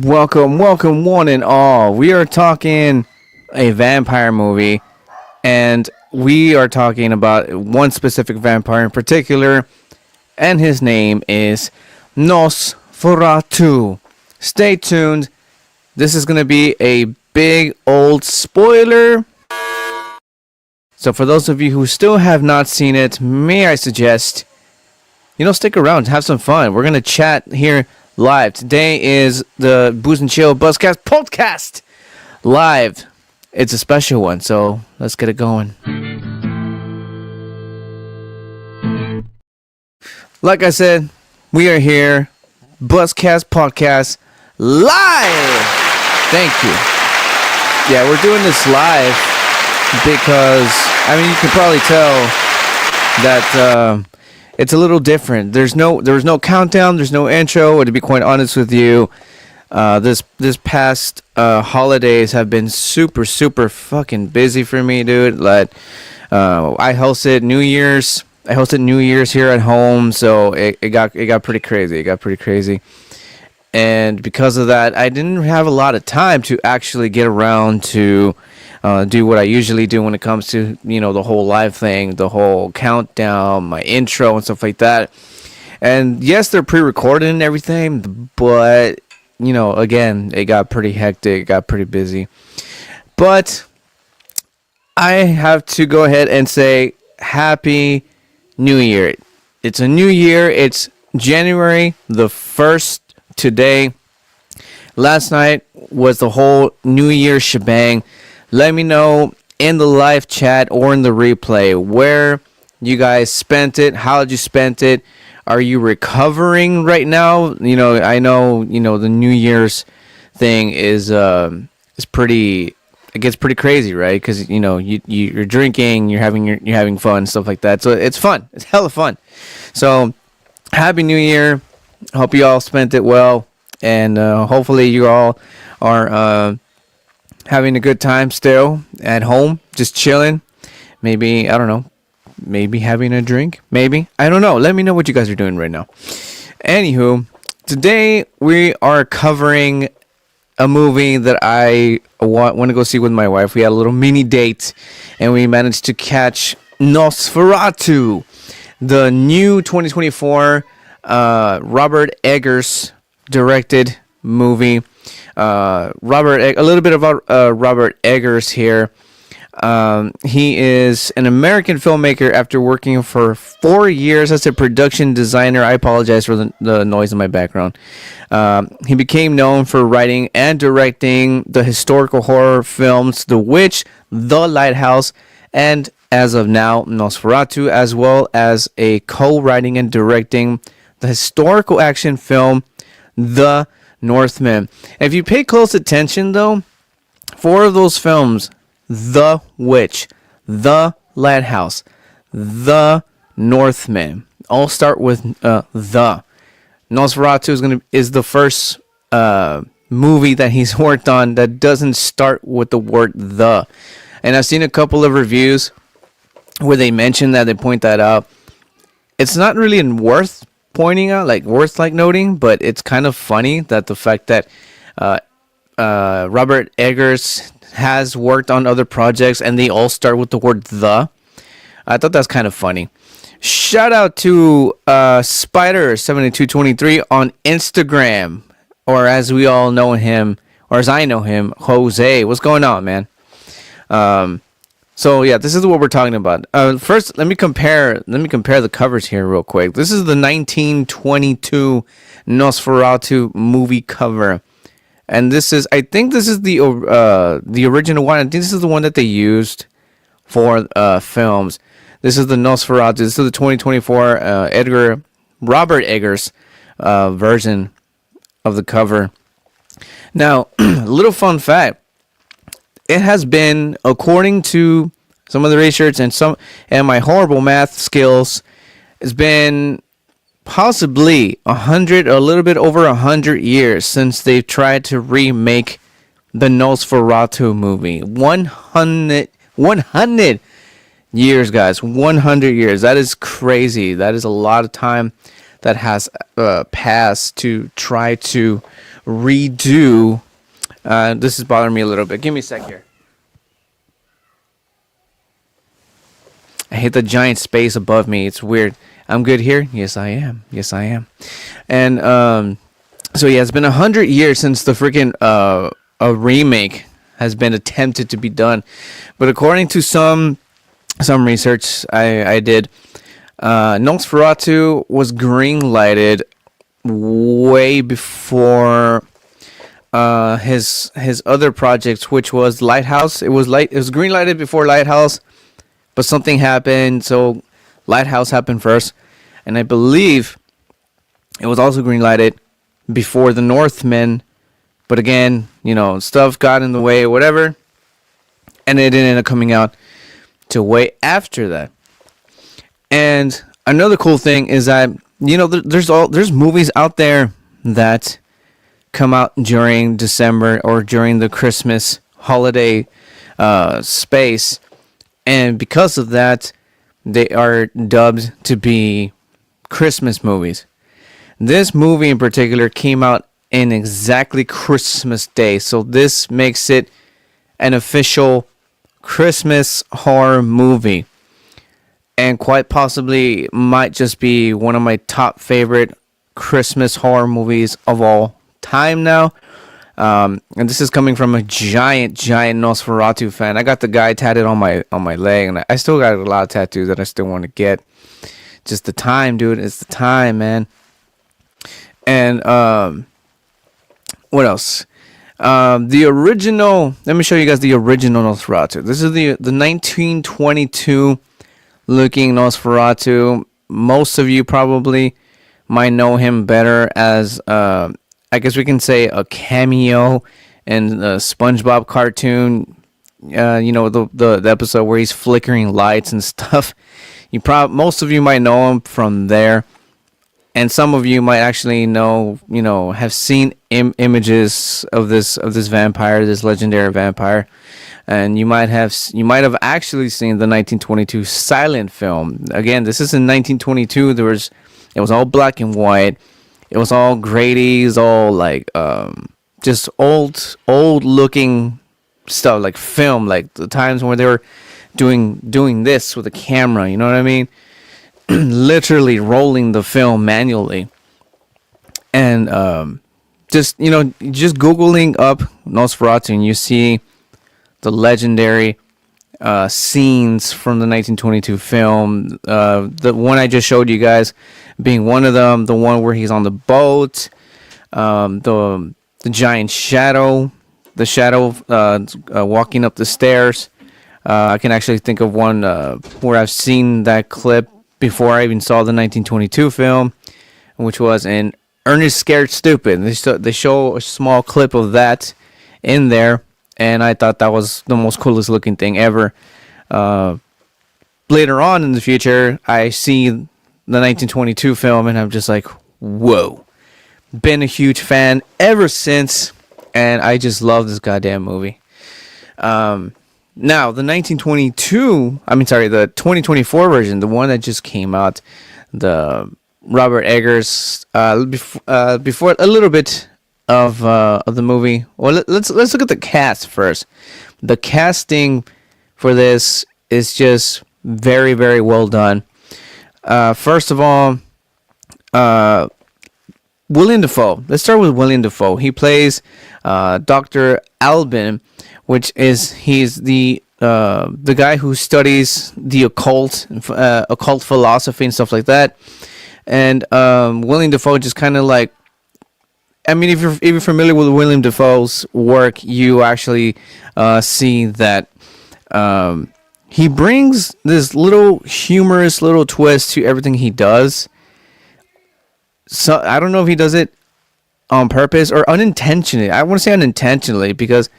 Welcome, one and all. We are talking a vampire movie, and we are talking about one specific vampire in particular, and his name is Nosferatu. Stay tuned. This is going to be a big old spoiler. So, for those of you who still have not seen it, may I suggest, stick around, have some fun. We're going to chat here live. Today is the Booze and Chill Buzzcast podcast live. It's a special one, so let's get it going. Like I said, we are here, Buzzcast podcast live. Thank you. Yeah, we're doing this live because you can probably tell that it's a little different. There was no countdown. There's no intro. To be quite honest with you, this past holidays have been super fucking busy for me, dude. Like, I hosted New Year's. Here at home, so it got pretty crazy. And because of that, I didn't have a lot of time to actually get around to do what I usually do when it comes to, the whole live thing, the whole countdown, my intro and stuff like that. And yes, they're pre-recorded and everything, but, again, it got pretty hectic, it got pretty busy. But I have to go ahead and say Happy New Year. It's a new year. It's January the 1st today. Last night was the whole New Year shebang. Let me know in the live chat or in the replay where you guys spent it. How did you spend it? Are you recovering right now? I know, the New Year's thing is pretty. It gets pretty crazy, right? Because you're drinking, you're having fun, stuff like that. So it's fun. It's hella fun. So Happy New Year. Hope you all spent it well, and hopefully you all are having a good time still at home, just chilling. Maybe, I don't know, maybe having a drink, maybe. I don't know. Let me know what you guys are doing right now. Anywho, today we are covering a movie that I want to go see with my wife. We had a little mini date, and we managed to catch Nosferatu, the new 2024 Robert Eggers directed movie. A little bit about Robert Eggers here. He is an American filmmaker after working for 4 years as a production designer. I apologize for the noise in my background. He became known for writing and directing the historical horror films The Witch, The Lighthouse, and as of now, Nosferatu, as well as a co-writing and directing the historical action film The Northman. If you pay close attention, though, 4 of those films, The Witch, The Lighthouse, The Northman, all start with the. Nosferatu is the first movie that he's worked on that doesn't start with the word the. And I've seen a couple of reviews where they mention that, they point that out. It's not really worth pointing out, worth noting, but it's kind of funny that the fact that Robert Eggers has worked on other projects and they all start with the word the. I thought that's kind of funny. Shout out to Spider7223 on Instagram, or as we all know him, or as I know him, Jose. What's going on, man? So yeah, this is what we're talking about. First, let me compare the covers here real quick. This is the 1922 Nosferatu movie cover, and I think this is the original one. I think this is the one that they used for films. This is the Nosferatu. This is the 2024 Robert Eggers version of the cover. Now, a little fun fact. It has been, according to some of the research and my horrible math skills, it's been possibly a little bit over 100 years since they've tried to remake the Nosferatu movie. 100 years, guys. 100 years. That is crazy. That is a lot of time that has passed to try to redo. This is bothering me a little bit. Give me a sec here. I hit the giant space above me. It's weird. I'm good here. Yes, I am. Yes, I am. And so yeah, it's been 100 years since the freaking a remake has been attempted to be done, but according to some research I did, Nosferatu was green lighted way before his other projects, which was Lighthouse. It was green lighted before Lighthouse, but something happened, so Lighthouse happened first, and I believe it was also green lighted before the Northmen, but again, stuff got in the way, whatever, and it didn't end up coming out till way after that. And another cool thing is that there's movies out there that come out during December or during the Christmas holiday space, and because of that, they are dubbed to be Christmas movies. This movie in particular came out in exactly Christmas Day, so this makes it an official Christmas horror movie, and quite possibly might just be one of my top favorite Christmas horror movies of all time now. And this is coming from a giant Nosferatu fan. I got the guy tatted on my leg, and I still got a lot of tattoos that I still want to get. Just the time, dude. It's the time, man. And what else? The original. Let me show you guys the original Nosferatu. This is the 1922 looking Nosferatu. Most of you probably might know him better as I guess we can say a cameo in the SpongeBob cartoon. The episode where he's flickering lights and stuff. Most of you might know him from there, and some of you might actually have seen images of this vampire, this legendary vampire, and you might have actually seen the 1922 silent film. Again, this is in 1922. It was all black and white. It was all gradies, all like just old looking stuff, like film, like the times when they were doing this with a camera. You know what I mean? Literally rolling the film manually. And just Googling up Nosferatu, and you see the legendary scenes from the 1922 film. The one I just showed you guys being one of them, the one where he's on the boat, the giant shadow, the shadow walking up the stairs. I can actually think of one where I've seen that clip before I even saw the 1922 film, which was in Ernest Scared Stupid. They show a small clip of that in there, and I thought that was the most coolest looking thing ever. Later on in the future, I see the 1922 film, and I'm just like, whoa. Been a huge fan ever since, and I just love this goddamn movie. Now, the 2024 version, the one that just came out, the Robert Eggers, before a little bit of the movie. Well, let's look at the cast first. The casting for this is just very, very well done. First of all, William Dafoe. Let's start with William Dafoe. He plays Dr. Albin, which is he's the guy who studies the occult philosophy and stuff like that. And William Dafoe just kind of like, I mean, if you're familiar with William Dafoe's work, you actually see that he brings this little humorous little twist to everything he does. So I don't know if he does it on purpose or unintentionally. I want to say unintentionally because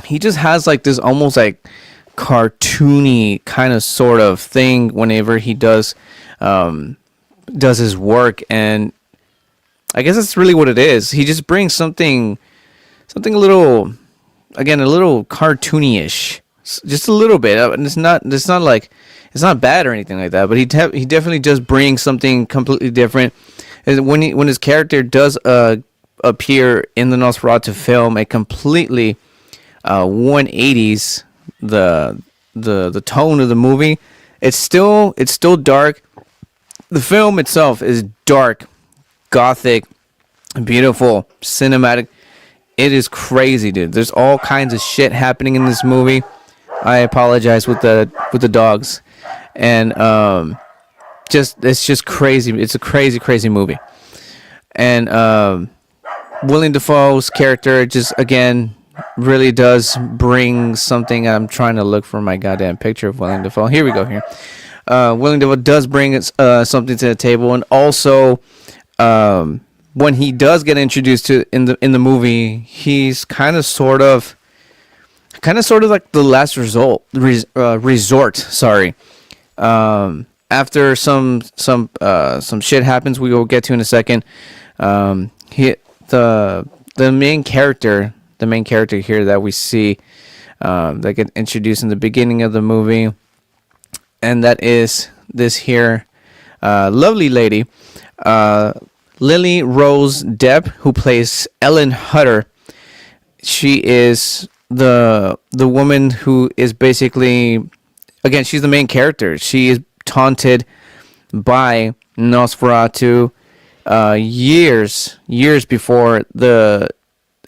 he just has like this almost like cartoony kind of sort of thing whenever he does his work, and I guess that's really what it is. He just brings something a little cartoony-ish, just a little bit. And it's not it's not bad or anything like that, but he definitely just brings something completely different. And when his character does appear in the Nosferatu film, it completely 180s the tone of the movie. It's still dark. The film itself is dark, gothic, beautiful, cinematic. It is crazy, dude. There's all kinds of shit happening in this movie. I apologize with the dogs, and it's just crazy. It's a crazy movie, and Willem Dafoe's character just again really does bring something. I'm trying to look for my goddamn picture of Willem Dafoe. Here we go. Here, Willem Dafoe does bring something to the table, and also when he does get introduced to in the movie, he's kind of sort of like the last resort. Sorry. After some shit happens, we will get to in a second. The main character here that we see that get introduced in the beginning of the movie, and that is this here lovely lady, Lily Rose Depp, who plays Ellen Hutter. She is the woman who is basically, again, she's the main character. She is taunted by Nosferatu years before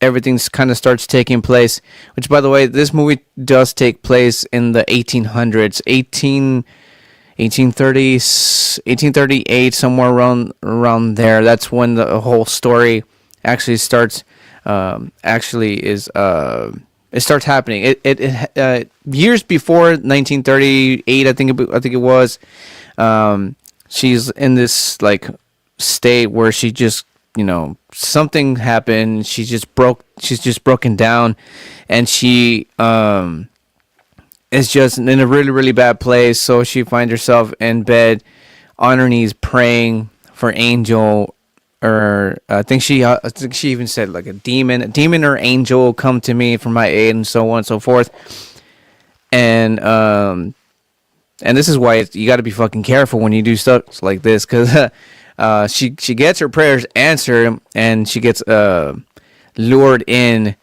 everything kind of starts taking place. Which, by the way, this movie does take place in the 1800s, 1830s, 1838, somewhere around there. That's when the whole story actually starts. It starts happening. It years before 1938, I think it was. She's in this like state where she just, something happened. She's just broken down, and she is just in a really, really bad place. So she finds herself in bed on her knees praying for Angel, or I think she even said like a demon or angel, come to me for my aid, and so on and so forth. And this is why you got to be fucking careful when you do stuff like this, because she gets her prayers answered, and she gets lured in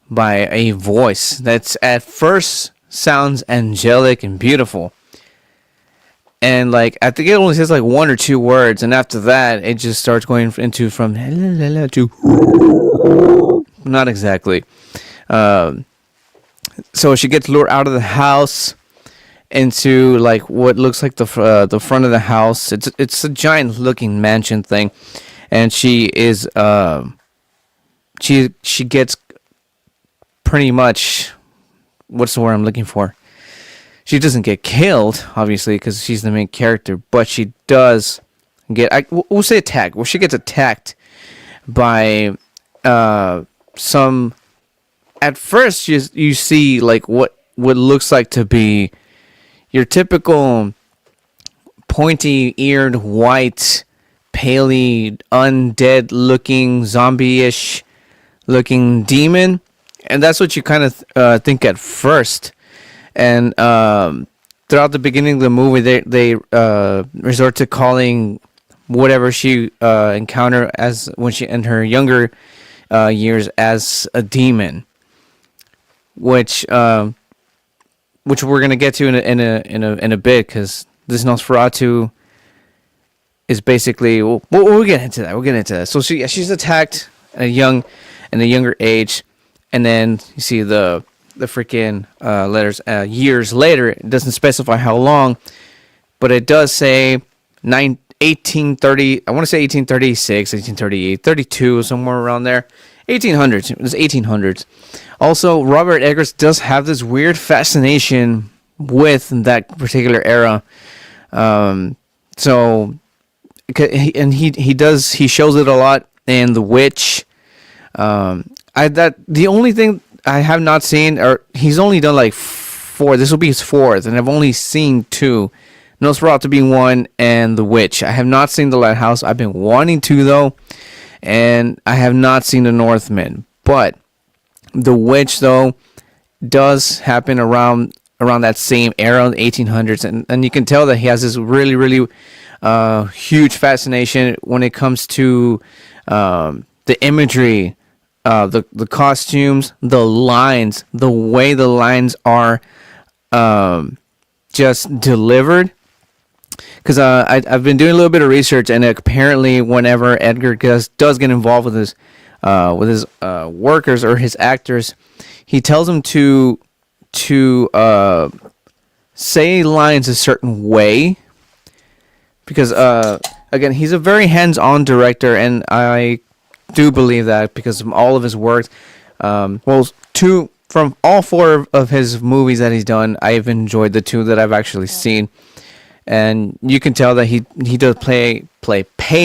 by a voice that's at first sounds angelic and beautiful, and like I think it only says like one or two words, and after that it just starts going into from to not exactly. So she gets lured out of the house into like what looks like the front of the house. It's a giant looking mansion thing, and she is she gets pretty much, what's the word I'm looking for? She doesn't get killed, obviously, because she's the main character, but she does get, we'll say attacked. Well, she gets attacked by some, at first you see like what looks like to be your typical pointy-eared, white, paley, undead looking, zombie-ish looking demon. And that's what you kind of think at first. And throughout the beginning of the movie, they resort to calling whatever she encountered as when she in her younger years as a demon, which we're gonna get to in a bit, because this Nosferatu is basically we'll get into that. We'll get into that. So she's attacked at a younger age. And then you see the freaking letters years later. It doesn't specify how long, but it does say 1830. I want to say 1836, 1838, 32, somewhere around there. 1800s. It was 1800s. Also, Robert Eggers does have this weird fascination with that particular era. So, and he shows it a lot in The Witch. The only thing I have not seen, or he's only done like 4. This will be his 4th, and I've only seen 2. Nosferatu being 1, and The Witch. I have not seen The Lighthouse. I've been wanting to though, and I have not seen The Northman. But The Witch though does happen around around that same era, the 1800s, and you can tell that he has this really, really huge fascination when it comes to the imagery, the costumes, the lines, the way the lines are just delivered. Because I've been doing a little bit of research, and apparently, whenever Edgar does get involved with his workers or his actors, he tells them to say lines a certain way. Because again, he's a very hands-on director, and I do believe that because of all of his work. From all four of his movies that he's done, I've enjoyed the two that I've actually seen. And you can tell that he does pay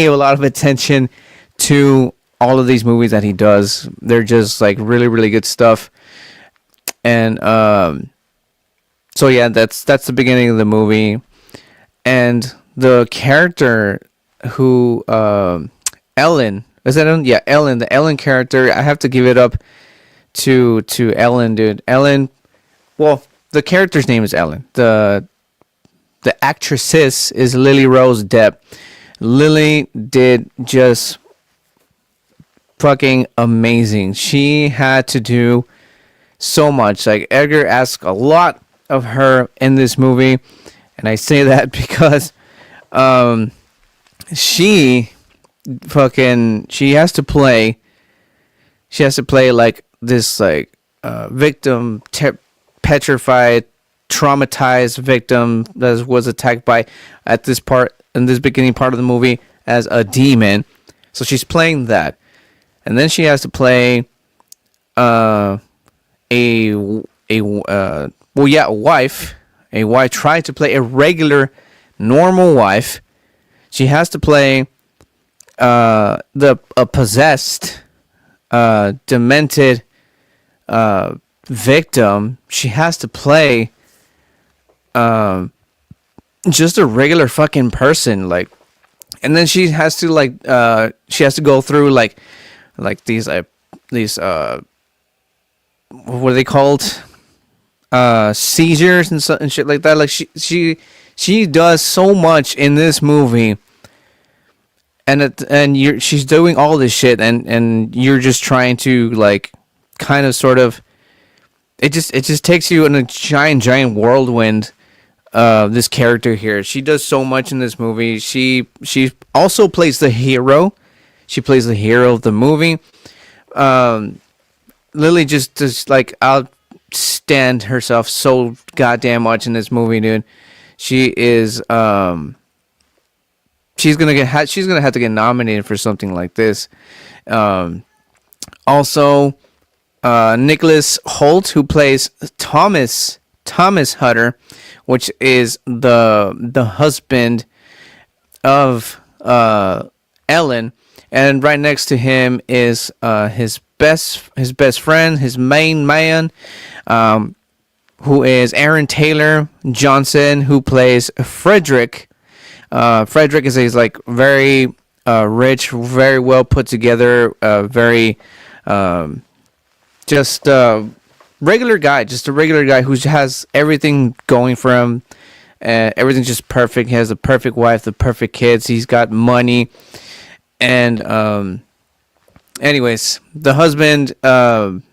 a lot of attention to all of these movies that he does. They're just like really, really good stuff. And so yeah, that's the beginning of the movie. And the character who Ellen, is that Ellen? Yeah, Ellen, the Ellen character. I have to give it up to Ellen, dude. Ellen, well, the character's name is Ellen. The actress is Lily Rose Depp. Lily did just fucking amazing. She had to do so much. Like, Edgar asked a lot of her in this movie, and I say that because she has to play like this, like victim, petrified, traumatized victim that was attacked by, in this beginning part of the movie, as a demon. So she's playing that, and then she has to play a wife. A wife. Try to play a regular, normal wife. She has to play a possessed, demented victim. She has to play just a regular fucking person, like, and then she has to go through like these what are they called, seizures and shit like that. Like, she does so much in this movie, and she's doing all this shit, and you're just trying to, like, kind of sort of, it just takes you in a giant whirlwind. This character here, she does so much in this movie. She also plays the hero. She plays the hero of the movie. Lily just like outstand herself so goddamn much in this movie, dude. She is she's gonna have to get nominated for something like this. Also, Nicholas Hoult, who plays Thomas Hutter, which is the husband of Ellen, and right next to him is his best friend, his main man, who is Aaron Taylor Johnson, who plays Frederick. Frederick is like very rich, very well put together, very just regular guy, just a regular guy who has everything going for him. Everything's just perfect. He has the perfect wife, the perfect kids. He's got money, and anyways, the husband and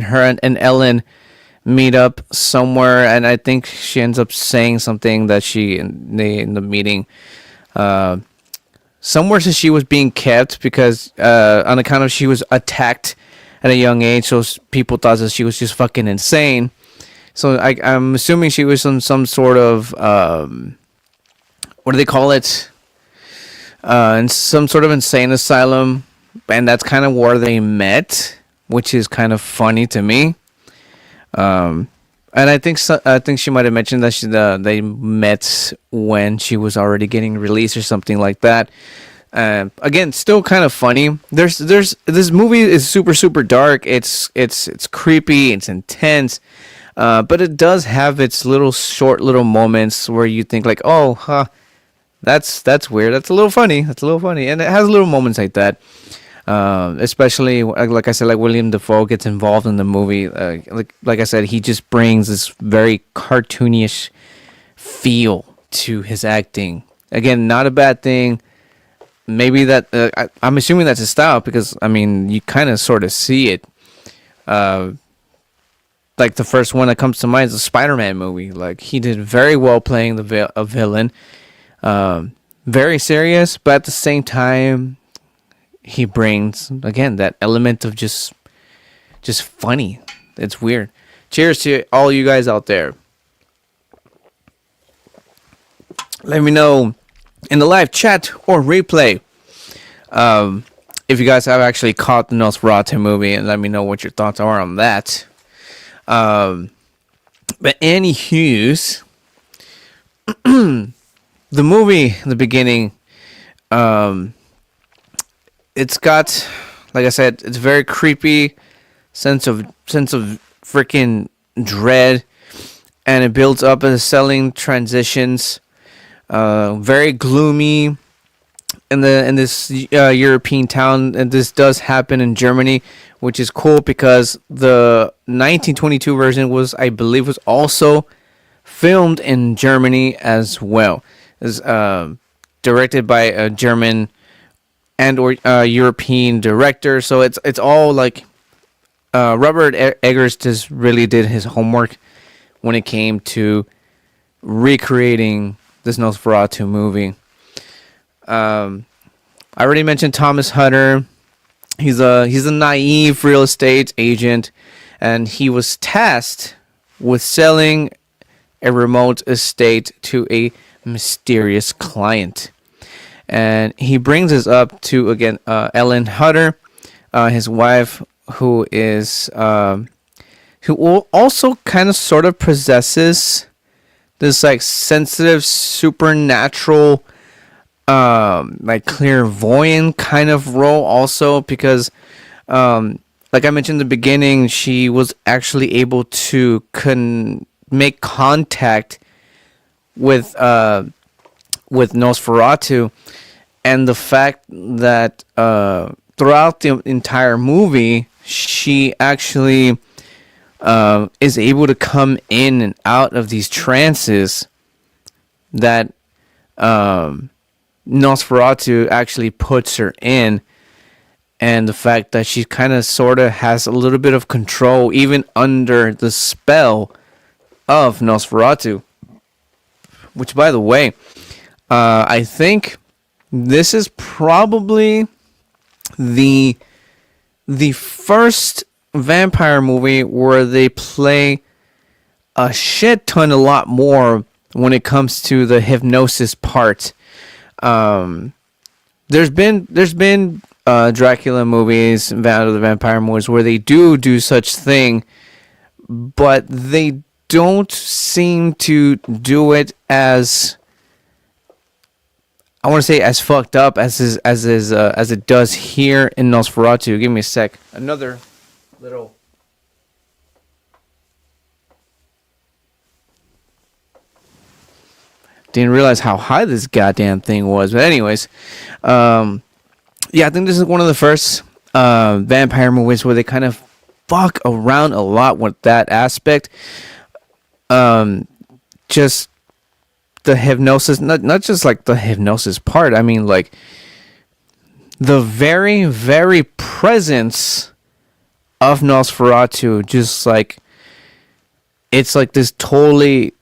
her and Ellen meet up somewhere, and I think she ends up saying something that in the meeting. Somewhere says she was being kept because on account of she was attacked at a young age, so people thought that she was just fucking insane. So I'm assuming she was some sort of what do they call it? In some sort of insane asylum, and that's kind of where they met, which is kind of funny to me. And I think she might have mentioned that they met when she was already getting released or something like that. Again, still kind of funny. There's this movie is super dark. It's creepy. It's intense. But it does have its short little moments where you think like, oh, huh, that's weird. That's a little funny. And it has little moments like that. Especially like I said, like William Dafoe gets involved in the movie. Like I said, he just brings this very cartoonish feel to his acting. Again, not a bad thing. Maybe that I'm assuming that's his style because I mean you kind of sort of see it. Like the first one that comes to mind is the Spider-Man movie. Like he did very well playing a villain. Very serious, but at the same time, he brings again that element of just funny. It's weird. Cheers to all you guys out there. Let me know in the live chat or replay if you guys have actually caught the Nosferatu movie, and let me know what your thoughts are on that. But anywho's, the movie in the beginning, it's got, like I said, it's very creepy sense of freaking dread, and it builds up as selling transitions. Very gloomy in this European town, and this does happen in Germany, which is cool because the 1922 version was also filmed in Germany as well. It's directed by a German and or European director, so it's all like Robert Eggers just really did his homework when it came to recreating this Nosferatu movie. I already mentioned Thomas Hutter. He's a naive real estate agent, and he was tasked with selling a remote estate to a mysterious client. And he brings us up to again Ellen Hutter, his wife, who also kind of sort of possesses this like sensitive supernatural like clairvoyant kind of role also, because like I mentioned in the beginning, she was actually able to make contact with Nosferatu, and the fact that throughout the entire movie she actually is able to come in and out of these trances that Nosferatu actually puts her in, and the fact that she kind of sort of has a little bit of control even under the spell of Nosferatu. Which, by the way, I think this is probably the first vampire movie where they play a shit ton a lot more when it comes to the hypnosis part. There's been Dracula movies, the vampire movies, where they do such thing, but they don't seem to do it as, I want to say, as fucked up as it does here in Nosferatu. Give me a sec. Another little. Didn't realize how high this goddamn thing was. But anyways, yeah, I think this is one of the first vampire movies where they kind of fuck around a lot with that aspect. Just the hypnosis, not just like the hypnosis part. I mean, like the very, very presence of Nosferatu, just like it's like this totally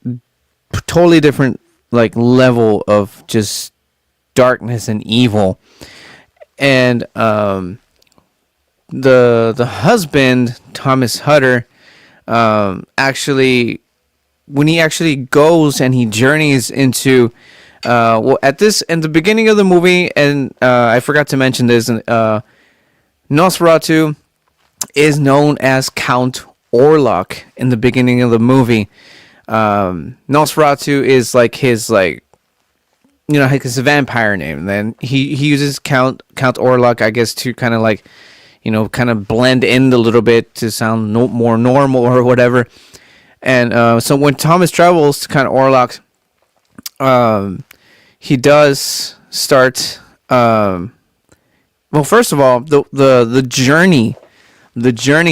different like level of just darkness and evil. And the husband, Thomas Hutter, actually, when he actually goes and he journeys into in the beginning of the movie, and I forgot to mention this, Nosferatu is known as Count Orlok in the beginning of the movie. Nosferatu is like his, like, you know, his vampire name. And then he uses Count Orlok, I guess, to kind of like, you know, kind of blend in a little bit to sound more normal or whatever. And so when Thomas travels to Count Orlok, he does start, Well, first of all, the journey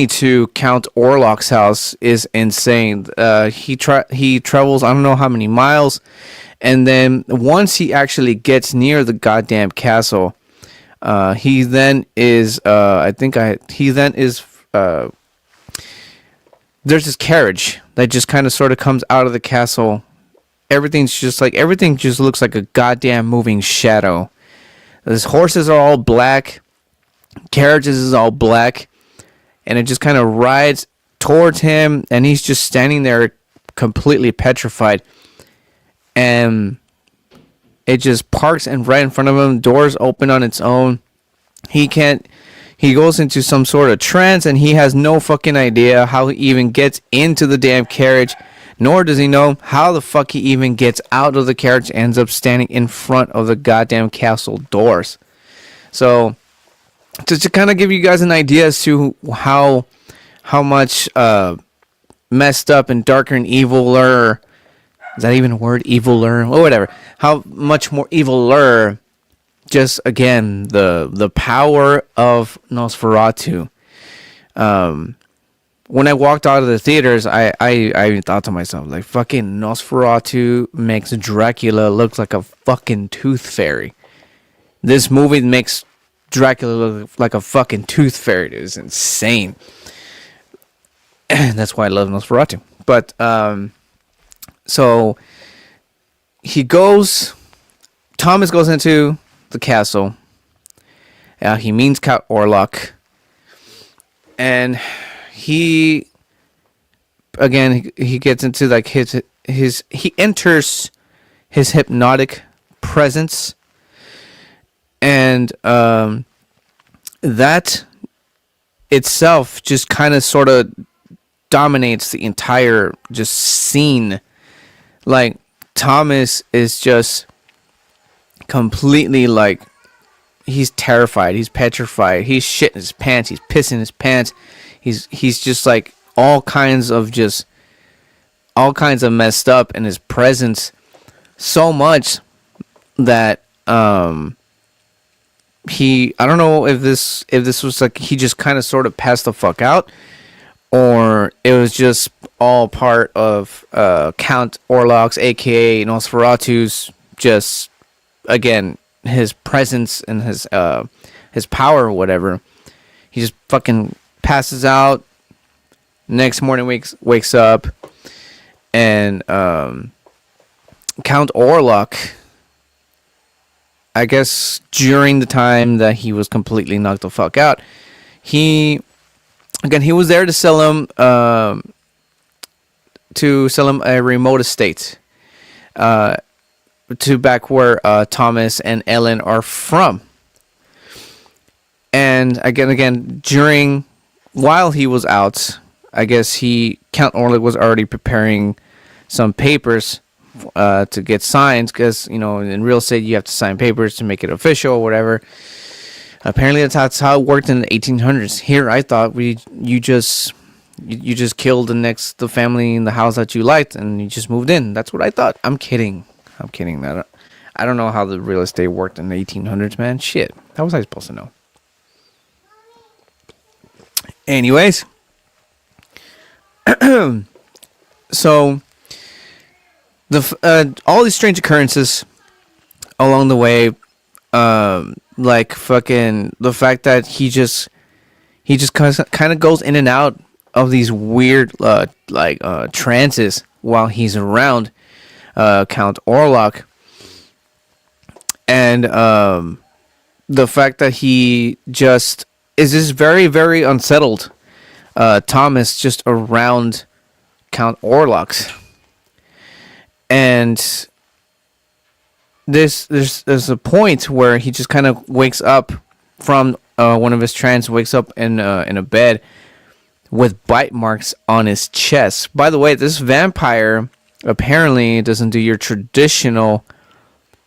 to Count Orlok's house is insane. He travels, I don't know how many miles, and then once he actually gets near the goddamn castle, he then is there's this carriage that just kind of sort of comes out of the castle. Everything just looks like a goddamn moving shadow. His horses are all black, carriages is all black, and it just kind of rides towards him, and he's just standing there completely petrified. And it just parks and right in front of him, doors open on its own. He goes into some sort of trance, and he has no fucking idea how he even gets into the damn carriage, nor does he know how the fuck he even gets out of the carriage, ends up standing in front of the goddamn castle doors. So, to kind of give you guys an idea as to how much messed up and darker and eviler, is that even a word, eviler, or whatever, how much more eviler, just again, the power of Nosferatu. When I walked out of the theaters, I thought to myself, like, fucking Nosferatu makes Dracula look like a fucking tooth fairy. This movie makes Dracula look like a fucking tooth fairy. It is insane. That's why I love Nosferatu. But, so, Thomas goes into the castle. He meets Count Orlok. And he gets into like he enters his hypnotic presence, and that itself just kind of sort of dominates the entire just scene. Like, Thomas is just completely like, he's terrified, he's petrified, he's shitting his pants, he's pissing his pants, he's just like all kinds of messed up in his presence, so much that I don't know if this was like he just kind of sort of passed the fuck out, or it was just all part of Count Orlok's, aka Nosferatu's, just again his presence and his power or whatever. He just fucking passes out. Next morning wakes up, and Count Orlok, I guess during the time that he was completely knocked the fuck out, he was there to sell him a remote estate, to back where Thomas and Ellen are from. And again, while he was out, I guess Count Orlok was already preparing some papers to get signed, because in real estate you have to sign papers to make it official or whatever. Apparently that's how it worked in the 1800s. Here I thought you just killed the family in the house that you liked and you just moved in. That's what I thought. I'm kidding. I don't know how the real estate worked in the 1800s, man. Shit. How was I supposed to know? Anyways, so all these strange occurrences along the way, like fucking the fact that he just kind of goes in and out of these weird trances while he's around Count Orlok, and the fact that he just is this very, very unsettled Thomas just around Count Orlok's. And there's a point where he just kind of wakes up from one of his trance, wakes up in a bed with bite marks on his chest. By the way, this vampire apparently doesn't do your traditional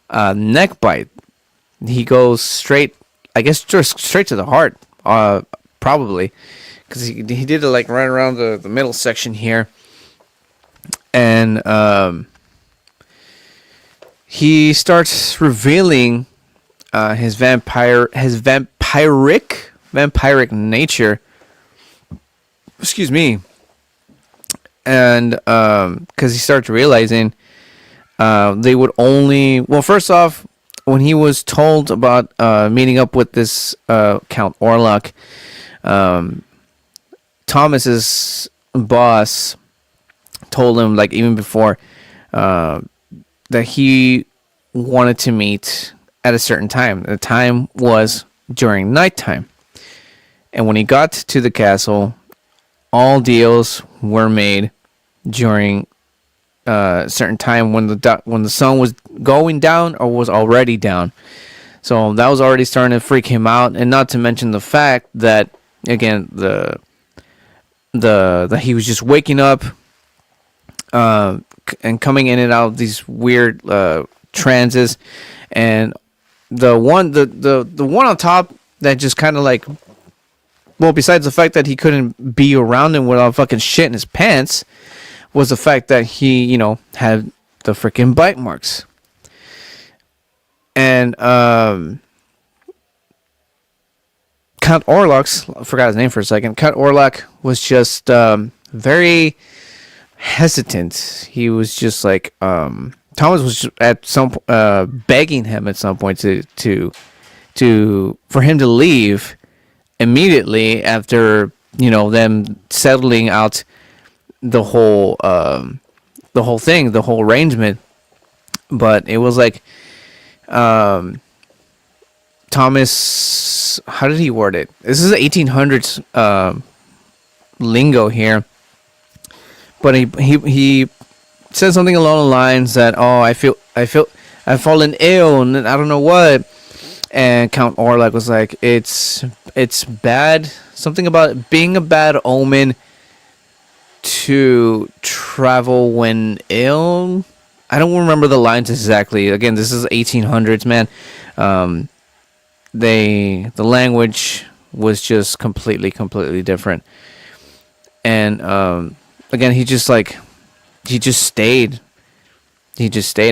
neck bite. He goes straight, I guess, just straight to the heart, probably, because he did it like right around the middle section here, and he starts revealing his vampire vampiric nature. Excuse me. And because he starts realizing they would only, well, first off, when he was told about meeting up with this Count Orlok, Thomas's boss told him, like, even before, that he wanted to meet at a certain time. The time was during nighttime. And when he got to the castle, all deals were made during a certain time when the sun was going down or was already down. So that was already starting to freak him out, and not to mention the fact that, again, the he was just waking up and coming in and out of these weird trances, and the one on top that just kind of like, well, besides the fact that he couldn't be around him without fucking shit in his pants, was the fact that he, had the freaking bite marks. And Count Orlok, I forgot his name for a second. Count Orlok was just very hesitant. He was just like, Thomas was at some begging him at some point for him to leave immediately after them settling out the whole thing, the whole arrangement. But it was like, Thomas, how did he word it? This is 1800s lingo here, but he said something along the lines that, I've fallen ill and I don't know what. And Count Orlok was like, it's bad, something about being a bad omen to travel when ill. I don't remember the lines exactly. Again, this is 1800s, man. The language was just completely different. And again, he just stayed.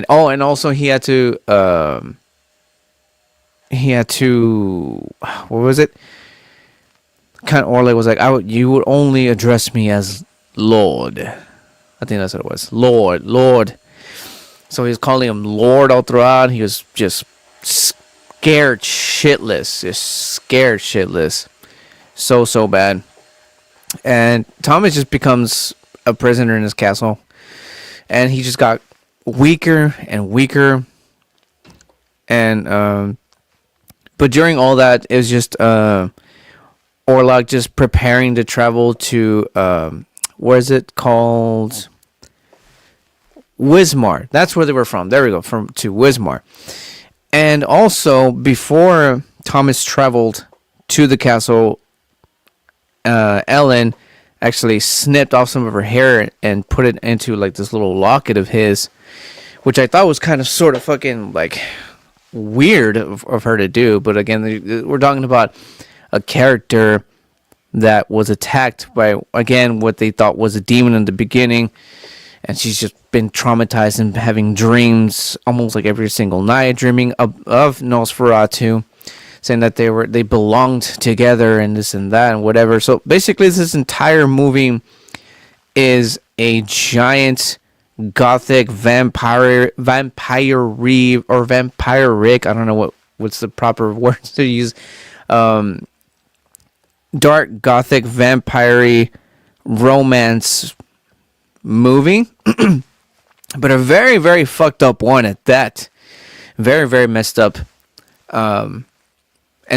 Oh, and also he had to what was it? Count Orlok was like, you would only address me as Lord. I think that's what it was. Lord. So he was calling him Lord all throughout. He was just scared shitless. So bad. And Thomas just becomes a prisoner in his castle. And he just got weaker and weaker. And but during all that, it was just Orlok just preparing to travel to where is it called? Wismar. That's where they were from. There we go. To Wismar. And also, before Thomas traveled to the castle, Ellen actually snipped off some of her hair and put it into like this little locket of his, which I thought was kind of sort of fucking like weird of her to do. But again, we're talking about a character that was attacked by, again, what they thought was a demon in the beginning, and she's just been traumatized and having dreams almost like every single night, dreaming of Nosferatu, saying that they belonged together and this and that and whatever. So basically, this entire movie is a giant gothic vampiric, I don't know what's the proper words to use, dark gothic vampire romance movie. But a very, very fucked up one at that. Very, very messed up. And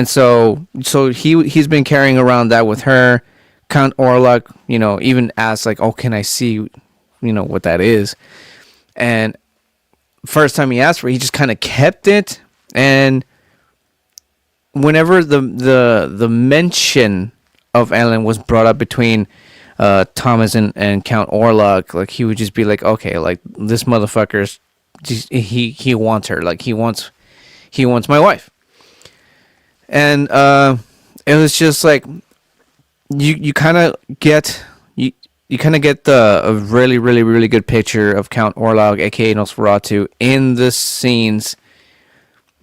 so he's been carrying around that with her. Count Orlok, even asked like, oh, can I see, what that is? And first time he asked for it, he just kind of kept it. And whenever the mention of Ellen was brought up between Thomas and Count Orlok, like, he would just be like, okay, like, this motherfucker's just, he wants her, like, he wants my wife. And it was just like you kind of get a really, really, really good picture of Count Orlok, aka Nosferatu, in the scenes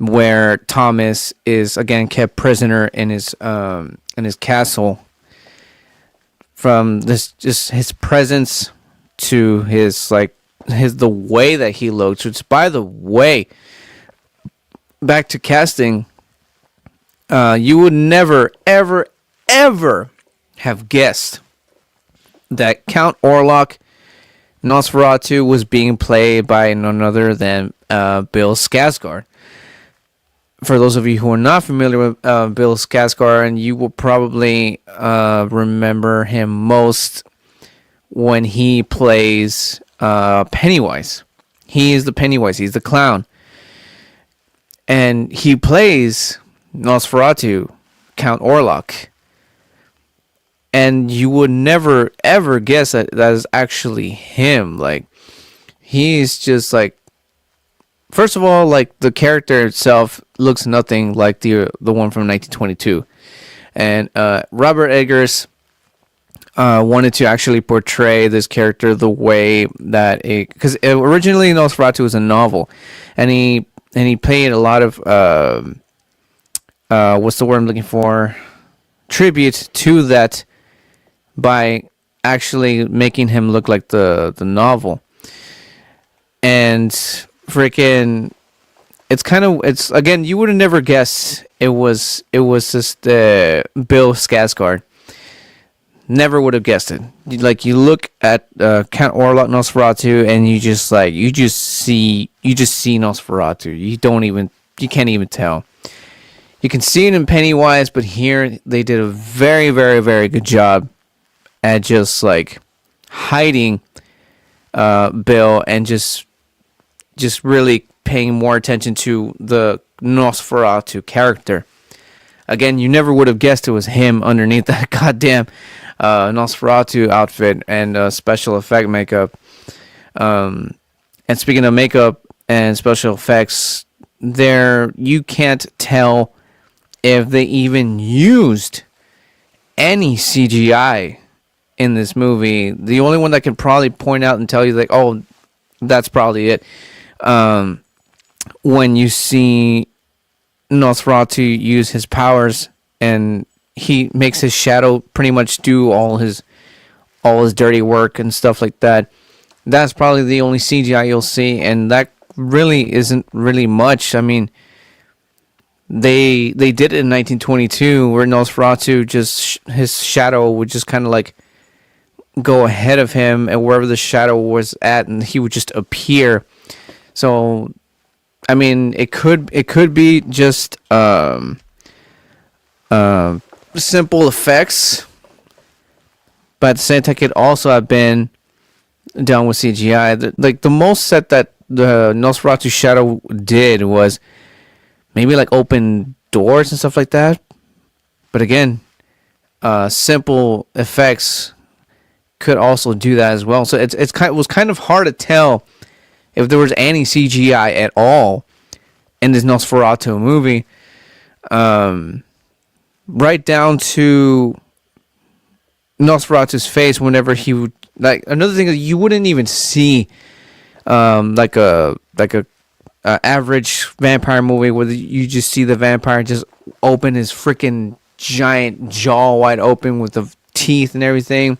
where Thomas is again kept prisoner in his castle. From this, just his presence to the way that he looks. Which, by the way, back to casting, you would never, ever, ever have guessed that Count Orlok Nosferatu was being played by none other than Bill Skarsgård. For those of you who are not familiar with Bill Skarsgård, and you will probably remember him most when he plays Pennywise. He is the Pennywise. He's the clown. And he plays Nosferatu, Count Orlok. And you would never, ever guess that is actually him. Like, he's just like, first of all, like, the character itself looks nothing like the one from 1922. And Robert Eggers wanted to actually portray this character the way that because originally Nosferatu was a novel, and he paid a lot of what's the word I'm looking for, tribute to that by actually making him look like the novel. And freaking, it's again, you would have never guessed it was just Bill Skarsgård. Never would have guessed it. Like, you look at Count Orlok Nosferatu, and you just see Nosferatu. You can't even tell. You can see it in Pennywise, but here they did a very, very, very good job at just like hiding Bill, and just really paying more attention to the Nosferatu character. Again, you never would have guessed it was him underneath that goddamn Nosferatu outfit and special effect makeup. And speaking of makeup and special effects, you can't tell if they even used any CGI in this movie. The only one that can probably point out and tell you, like, oh, that's probably it. When you see Nosferatu use his powers, and he makes his shadow pretty much do all his dirty work and stuff like that. That's probably the only CGI you'll see, and that really isn't really much. I mean, they did it in 1922, where Nosferatu his shadow would just kind of like go ahead of him, and wherever the shadow was at, and he would just appear. So, I mean, it could be just simple effects, but at the same time, it could also have been done with CGI. Like, the most set that the Nosferatu shadow did was maybe like open doors and stuff like that. But again, simple effects could also do that as well. So it was kind of hard to tell if there was any CGI at all in this Nosferatu movie. Right down to Nosferatu's face whenever he would, like, another thing is you wouldn't even see like a average vampire movie where you just see the vampire just open his freaking giant jaw wide open with the teeth and everything.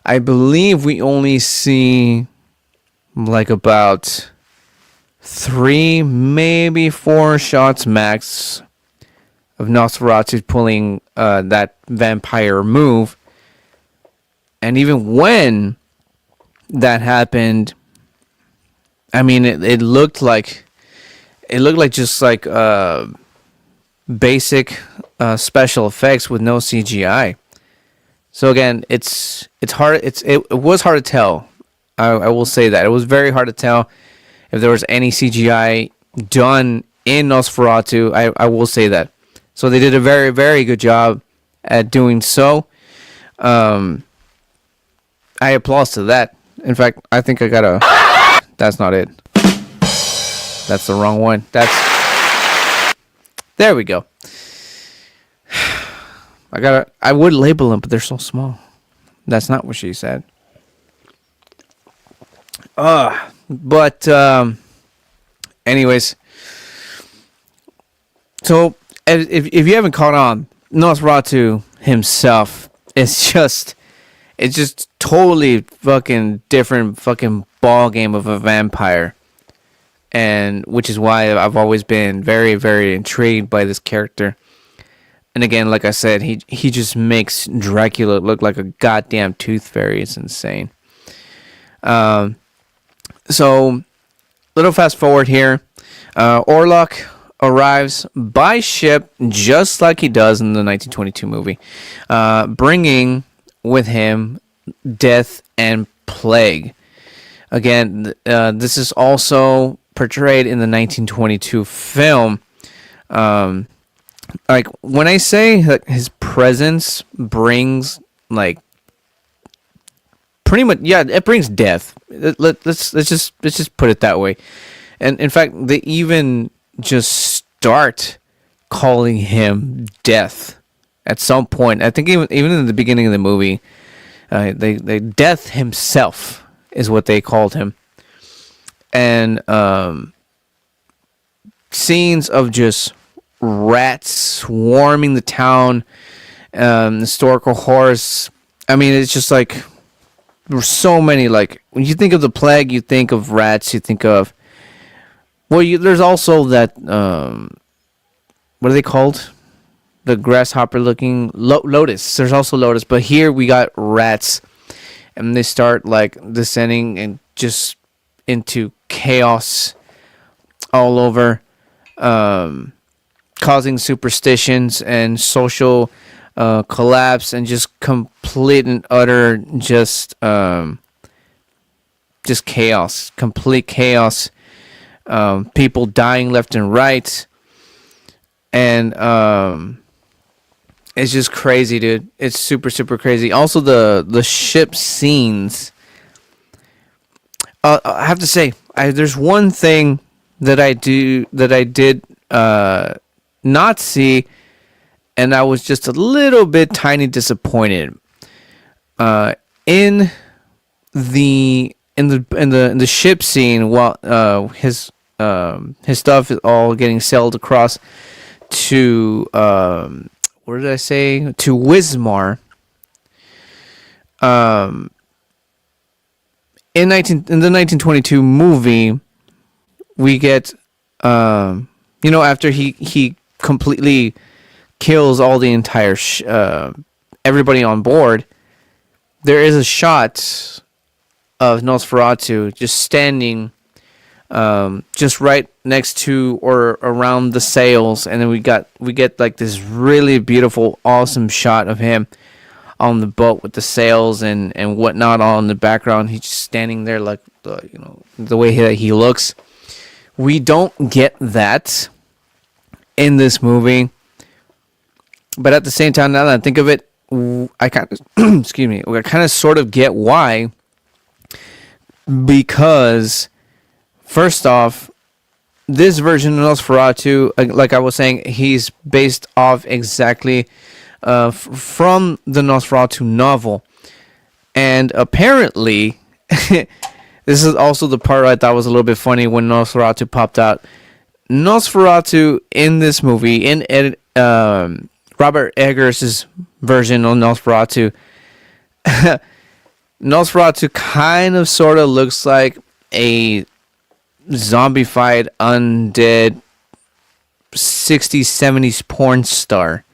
I believe we only see like about 3, maybe 4 shots max of Nosferatu pulling that vampire move. And even when that happened, I mean, it looked like just like basic special effects with no CGI. So again, it was hard to tell. I will say that it was very hard to tell if there was any CGI done in Nosferatu. I will say that. So they did a very, very good job at doing so. I applaud to that. In fact, I think I got a. That's not it. That's the wrong one. There we go. I would label them, but they're so small. That's not what she said. But anyways, So if you haven't caught on, Nosferatu himself is it's just totally fucking different fucking ball game of a vampire, and which is why I've always been very, very intrigued by this character. And again, like I said, he just makes Dracula look like a goddamn tooth fairy. It's insane. So, little fast forward here. Orlok arrives by ship just like he does in the 1922 movie, bringing with him death and plague. Again, this is also portrayed in the 1922 film. Like when I say that his presence brings like pretty much, yeah, it brings death. Let's just put it that way. And in fact, they even just start calling him Death at some point. I think even in the beginning of the movie, they Death himself is what they called him. And scenes of just rats swarming the town, historical horrors. I mean, it's just like there's so many. Like when you think of the plague, you think of rats. You think of there's also that what are they called? The grasshopper-looking lotus. There's also lotus, but here we got rats, and they start like descending and just into chaos all over. Causing superstitions and social collapse and just complete and utter just chaos, complete chaos. People dying left and right, and it's just crazy, dude. It's super, super crazy. Also, the ship scenes. I have to say, there's one thing that I did not see, and I was just a little bit tiny disappointed. In the ship scene, while his stuff is all getting sailed across to where did I say, to Wismar. In the 1922 movie, we get after he completely kills all the entire everybody on board, there is a shot of Nosferatu just standing just right next to or around the sails, and then we get like this really beautiful, awesome shot of him on the boat with the sails and whatnot all in the background. He's just standing there like the way he looks. We don't get that in this movie, but at the same time, now that I think of it, I kind of excuse me, I kind of sort of get why. Because first off, this version of Nosferatu, like I was saying, he's based off exactly from the Nosferatu novel, and apparently this is also the part I thought was a little bit funny when Nosferatu popped out. Nosferatu in this movie, in Robert Eggers' version of Nosferatu, Nosferatu kind of sort of looks like a zombified, undead 60s, 70s porn star.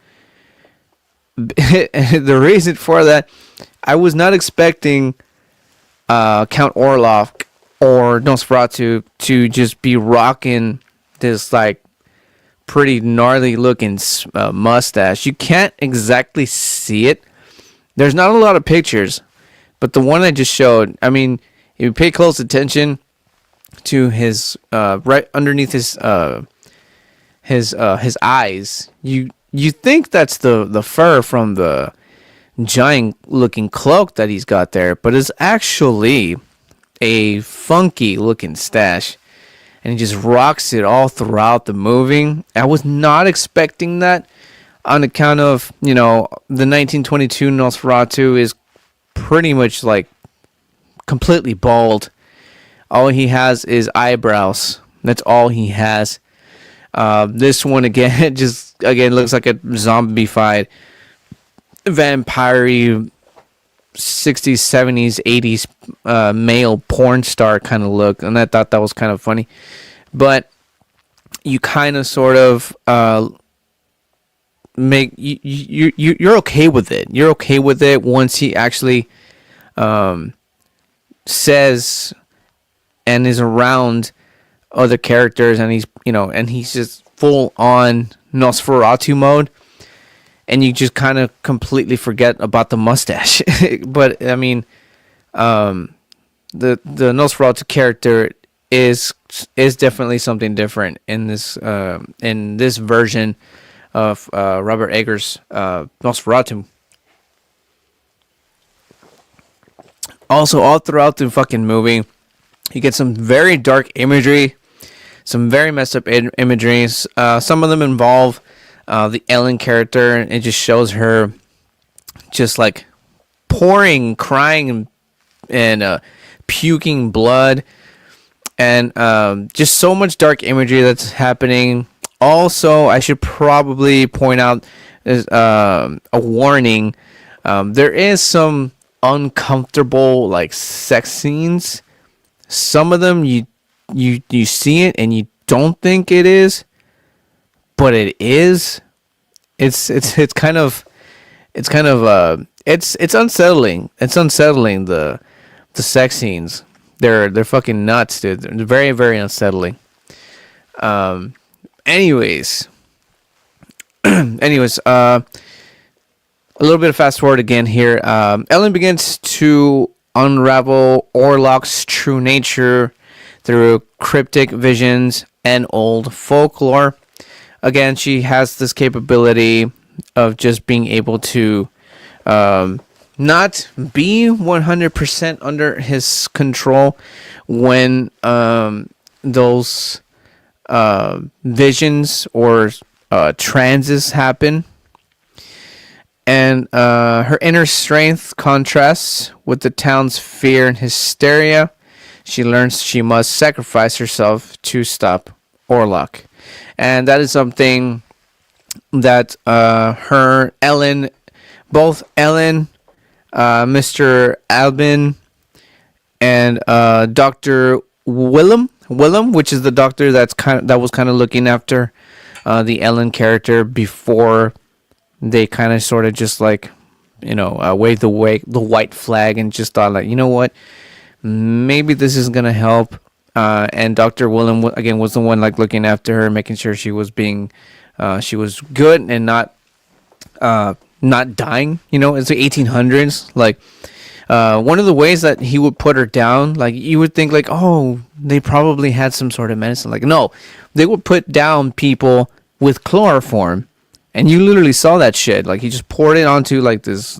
The reason for that, I was not expecting Count Orlok or Nosferatu to just be rocking this like pretty gnarly looking mustache. You can't exactly see it. There's not a lot of pictures, but the one I just showed, I mean, if you pay close attention to his right underneath his eyes, you think that's the fur from the giant looking cloak that he's got there, but it's actually a funky looking stash, and he just rocks it all throughout the movie. I was not expecting that on account of, the 1922 Nosferatu is pretty much like completely bald. All he has is eyebrows. That's all he has. This one again, it just again looks like a zombified vampire 60s, 70s, 80s male porn star kind of look, and I thought that was kind of funny. But you kind of sort of make you're okay with it. You're okay with it once he actually says and is around other characters, and he's just full on Nosferatu mode, and you just kind of completely forget about the mustache. But I mean, the Nosferatu character is definitely something different in this version of Robert Eggers' Nosferatu. Also, all throughout the fucking movie, you get some very dark imagery, some very messed up imagery. Some of them involve the Ellen character, and it just shows her just like pouring, crying, and puking blood, and just so much dark imagery that's happening. Also, I should probably point out a warning. There is some uncomfortable like sex scenes. Some of them you see it and you don't think it is, but it is. It's unsettling. It's unsettling, the sex scenes. They're fucking nuts, dude. They're very, very unsettling. Anyways, a little bit of fast forward again here. Ellen begins to unravel Orlok's true nature through cryptic visions and old folklore. Again, she has this capability of just being able to not be 100% under his control when those visions or trances happen. And her inner strength contrasts with the town's fear and hysteria. She learns she must sacrifice herself to stop Orlok. And that is something that both Ellen, Mr. Albin, and Dr. Willem, which is the doctor that was kind of looking after the Ellen character before they kind of sort of just like, waved the white flag and just thought like, you know what, maybe this is gonna help. And Dr. Willem again was the one like looking after her, making sure she was she was good and not dying. It's the 1800s. Like one of the ways that he would put her down, like you would think like, oh, they probably had some sort of medicine. Like no, they would put down people with chloroform. And you literally saw that shit. Like he just poured it onto like this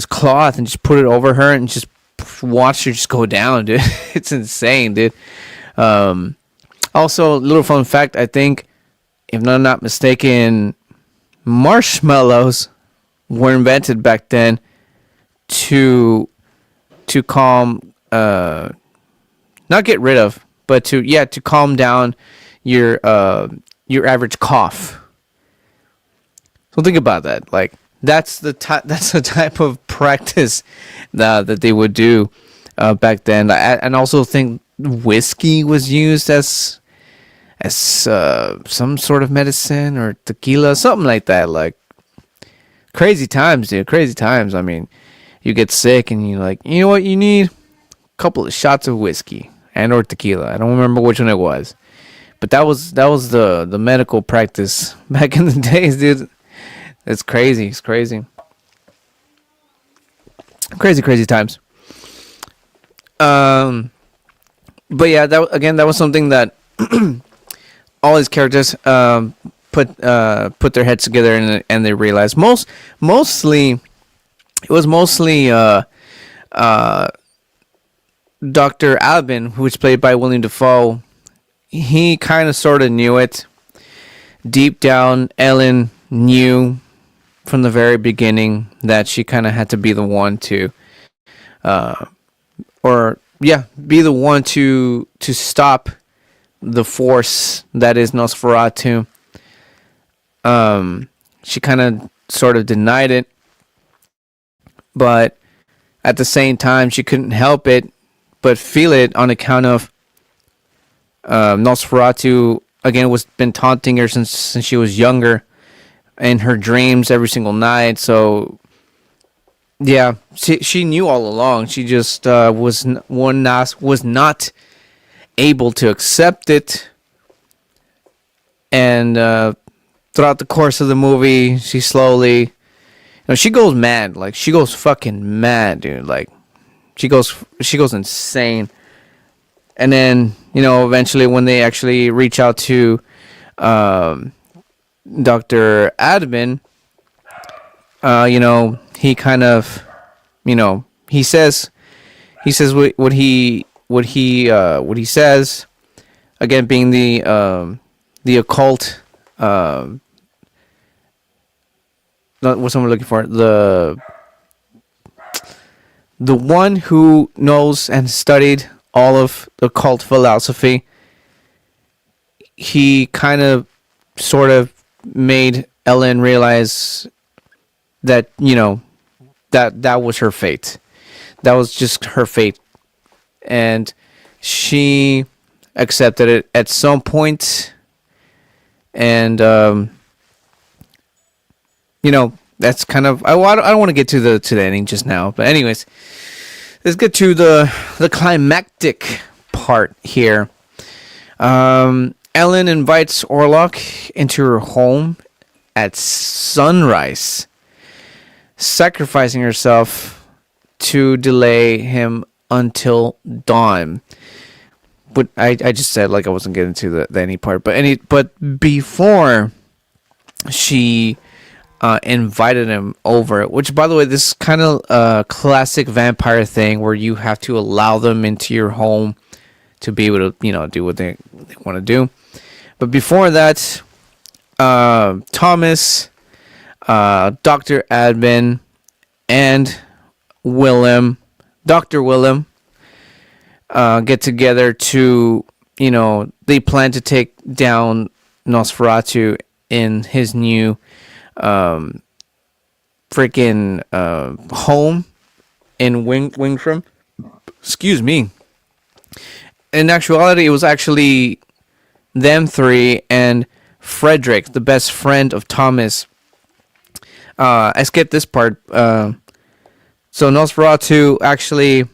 cloth and just put it over her and just watched her just go down, dude. It's insane, dude. Also, a little fun fact. I think, if I'm not mistaken, marshmallows were invented back then to calm, not get rid of, but to calm down your average cough. So think about that. Like that's the type of practice that they would do back then. And also think whiskey was used as some sort of medicine, or tequila, something like that. Like crazy times, dude. Crazy times. I mean, you get sick and you're like, you know what, you need a couple of shots of whiskey and or tequila. I don't remember which one it was. But that was the medical practice back in the days, dude. It's crazy. It's crazy. Crazy times. But yeah, that was something that all his characters put their heads together and they realized. Mostly it was Dr. Albin, who was played by William Dafoe. He kind of sort of knew it. Deep down, Ellen knew from the very beginning that she kind of had to be the one to, be the one to stop the force that is Nosferatu. She kind of sort of denied it, but at the same time, she couldn't help it but feel it on account of Nosferatu again was been taunting her since she was younger in her dreams every single night. So yeah, she knew all along. She just was not able to accept it. And throughout the course of the movie, she slowly, she goes mad. Like, she goes fucking mad, dude. Like, she goes insane. And then, eventually when they actually reach out to Dr. Admin, he kind of, he says what he says, again being the occult, what's someone looking for, the one who knows and studied all of occult philosophy. He kind of sort of made Ellen realize that that was her fate. That was just her fate, and she accepted it at some point. And that's kind of, I don't want to get to the ending just now, but anyways, let's get to the climactic part here. Ellen invites Orlok into her home at sunrise, sacrificing herself to delay him until dawn. But I just said, like, I wasn't getting to the any part, but before she invited him over, which, by the way, this is kind of a classic vampire thing where you have to allow them into your home to be able to do what they want to do. But before that, Thomas, Dr. Admin, and Dr. Willem get together to, they plan to take down Nosferatu in his new freaking home in Wingstrom. Excuse me. In actuality, it was actually them three and Frederick, the best friend of Thomas. I skipped this part. So Nosferatu actually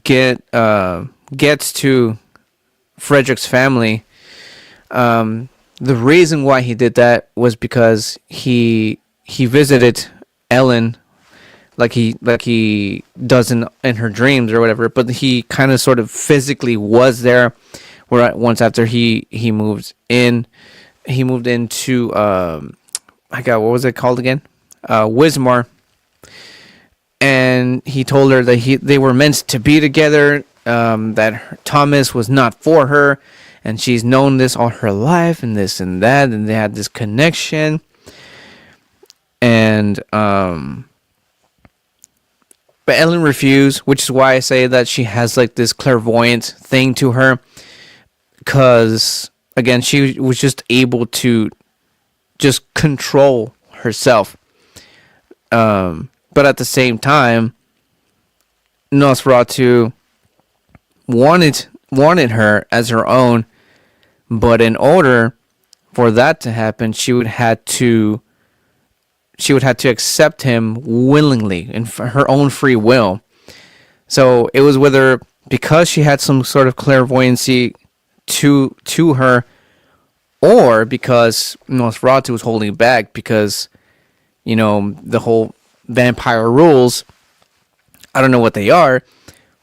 gets to Frederick's family. The reason why he did that was because he visited Ellen like he does in her dreams or whatever, but he kind of sort of physically was there. Where once after he moved into I got, what was it called again? Wismar. And he told her that they were meant to be together, that Thomas was not for her, and she's known this all her life, and this and that, and they had this connection. And but Ellen refused, which is why I say that she has like this clairvoyant thing to her, because again, she was just able to just control herself. But at the same time, Nosferatu wanted her as her own, but in order for that to happen, she would have to accept him willingly in her own free will. So it was whether because she had some sort of clairvoyancy to her, or because Nosferatu was holding back because the whole vampire rules. I don't know what they are,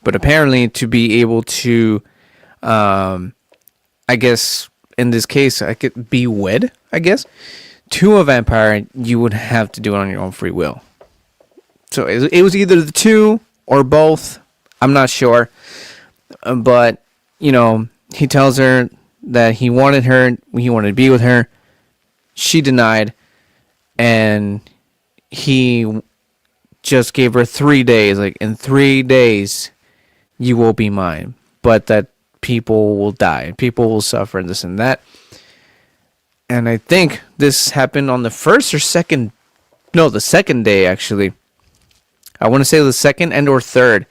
but apparently to be able to, I guess in this case, I could be wed, I guess, to a vampire, you would have to do it on your own free will. So it was either the two or both. I'm not sure, but he tells her that he wanted to be with her. She denied, and he just gave her 3 days. Like, in 3 days, you will be mine. But that people will die, people will suffer, and this and that. And I think this happened on the first or second, no, the second day actually. I want to say the second and or third.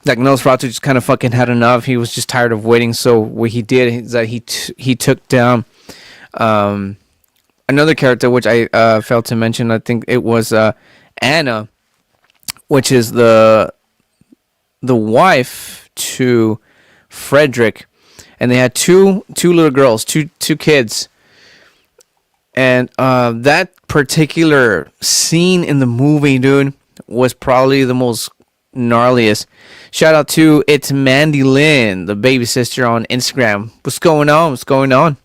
Like Nosferatu just kind of fucking had enough. He was just tired of waiting. So what he did is that he took down another character, which I failed to mention. I think it was Anna, which is the wife to Frederick, and they had two little girls, two kids. And that particular scene in the movie, dude, was probably the most gnarliest. Shout out to It's Mandy Lynn, the baby sister on Instagram. What's going on? What's going on?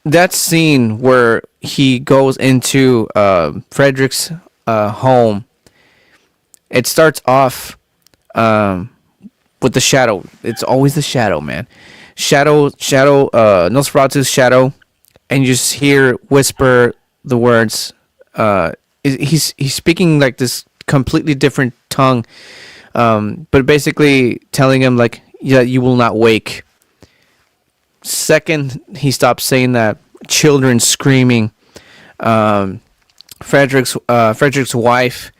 That scene where he goes into Frederick's home, it starts off with the shadow. It's always the shadow, man. Shadow, Nosferatu's shadow, and you just hear whisper the words. He's speaking like this completely different tongue, but basically telling him like, yeah, you will not wake. Second, he stops saying that, children screaming. Frederick's wife,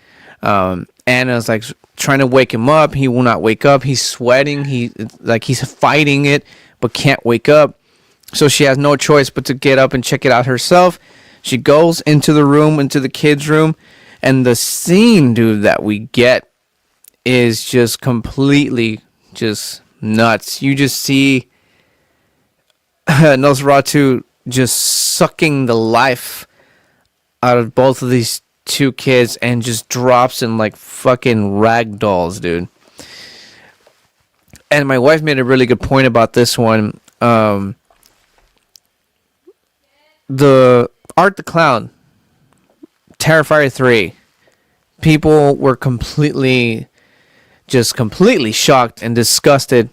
Anna's like trying to wake him up. He will not wake up. He's sweating. He's fighting it, but can't wake up. So she has no choice but to get up and check it out herself. She goes into the kids' room, and the scene, dude, that we get is just completely just nuts. You just see Nosferatu just sucking the life out of both of these two kids and just drops them like fucking rag dolls, dude. And my wife made a really good point about this one. The Art the Clown, Terrifier 3, people were completely shocked and disgusted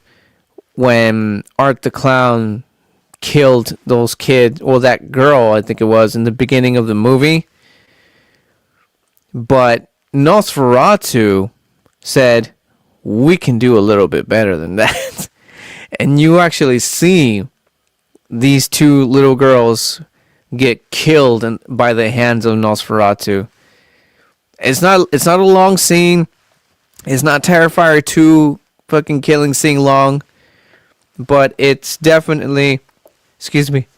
when Art the Clown killed those kids, or that girl, I think it was, in the beginning of the movie. But Nosferatu said, we can do a little bit better than that. And you actually see these two little girls get killed by the hands of Nosferatu. It's not a long scene. It's not Terrifier 2 fucking killing scene long. But it's definitely... Excuse me.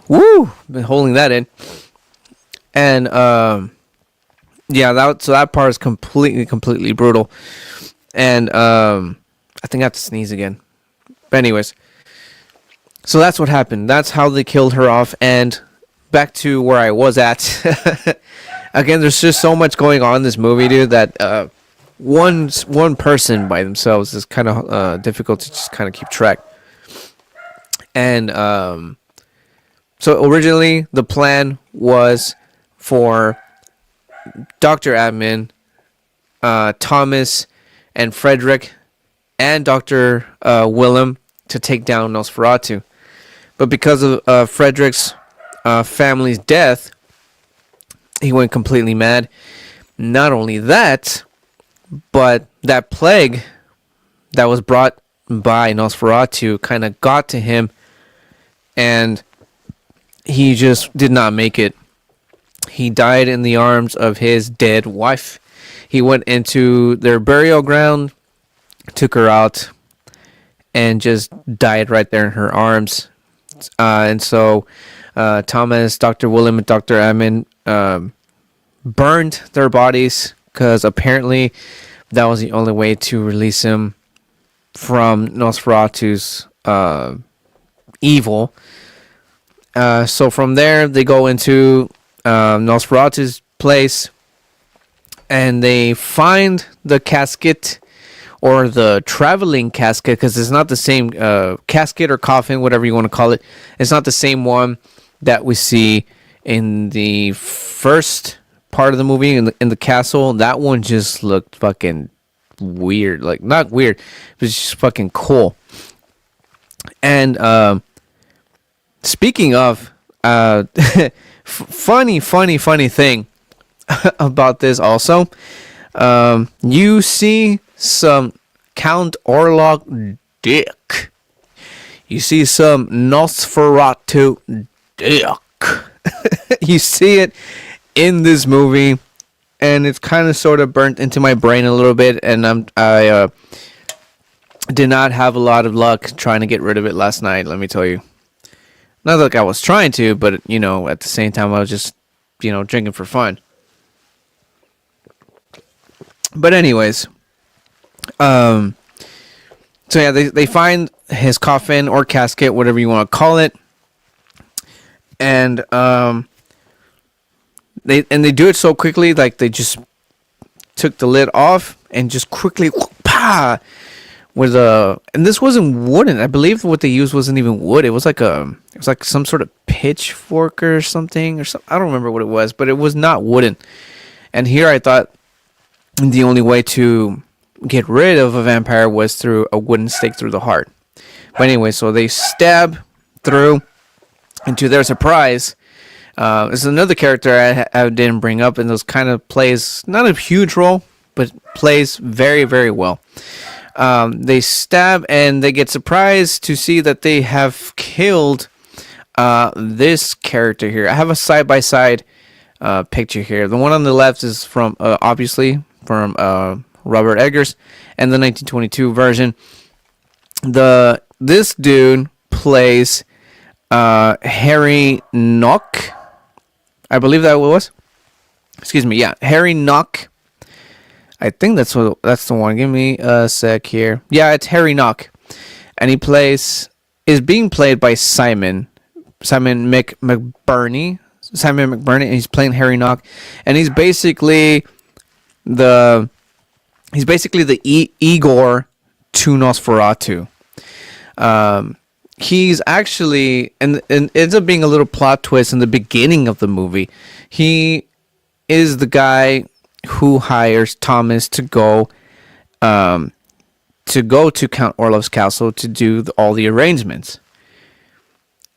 Woo! Been holding that in. And, yeah, that part is completely brutal. And, I think I have to sneeze again. But anyways. So that's what happened. That's how they killed her off. And back to where I was at. Again, there's just so much going on in this movie, dude, that one person by themselves is kind of difficult to just kind of keep track. And so originally the plan was for Dr. Admin, Thomas, and Frederick, and Dr. Willem to take down Nosferatu. But because of Frederick's family's death, he went completely mad. Not only that, but that plague that was brought by Nosferatu kind of got to him, and he just did not make it. He died in the arms of his dead wife. He went into their burial ground, took her out, and just died right there in her arms. And so Thomas, Dr. Willem, and Dr. Ammon burned their bodies because apparently that was the only way to release him from Nosferatu's evil. So from there, they go into Nosferatu's place, and they find the casket, or the traveling casket, because it's not the same casket or coffin, whatever you want to call it. It's not the same one that we see in the first part of the movie in the castle. That one just looked fucking weird. Like, not weird, but it's just fucking cool. And speaking of funny thing about this also, You see some Count Orlok dick. You see some Nosferatu dick. You see it in this movie, and it's kind of sort of burnt into my brain a little bit, and I did not have a lot of luck trying to get rid of it last night, let me tell you. Not like I was trying to, but, you know, at the same time, I was just, you know, drinking for fun. But anyways, so yeah, they find his coffin or casket, whatever you want to call it, and they do it so quickly, like they just took the lid off and just quickly, with and this wasn't wooden. I believe what they used wasn't even wood. It was like some sort of pitchfork or something, I don't remember what it was, but it was not wooden. And here I thought the only way to get rid of a vampire was through a wooden stake through the heart. But anyway, so they stab through, and to their surprise, this is another character I didn't bring up, and those kind of plays not a huge role, but plays very, very well. They stab, and they get surprised to see that they have killed this character here. I have a side-by-side picture here. The one on the left is from, obviously, from Robert Eggers, and the 1922 version. This dude plays Harry Nock. I believe that was. Excuse me. Yeah, Harry Nock. I think that's the one. Give me a sec here. Yeah, it's Harry Nock, and is being played by Simon McBurney. And he's playing Harry Nock, and he's basically the Igor to Nosferatu. He's actually, and it ends up being a little plot twist in the beginning of the movie. He is the guy who hires Thomas to go to Count Orlov's castle to do all the arrangements.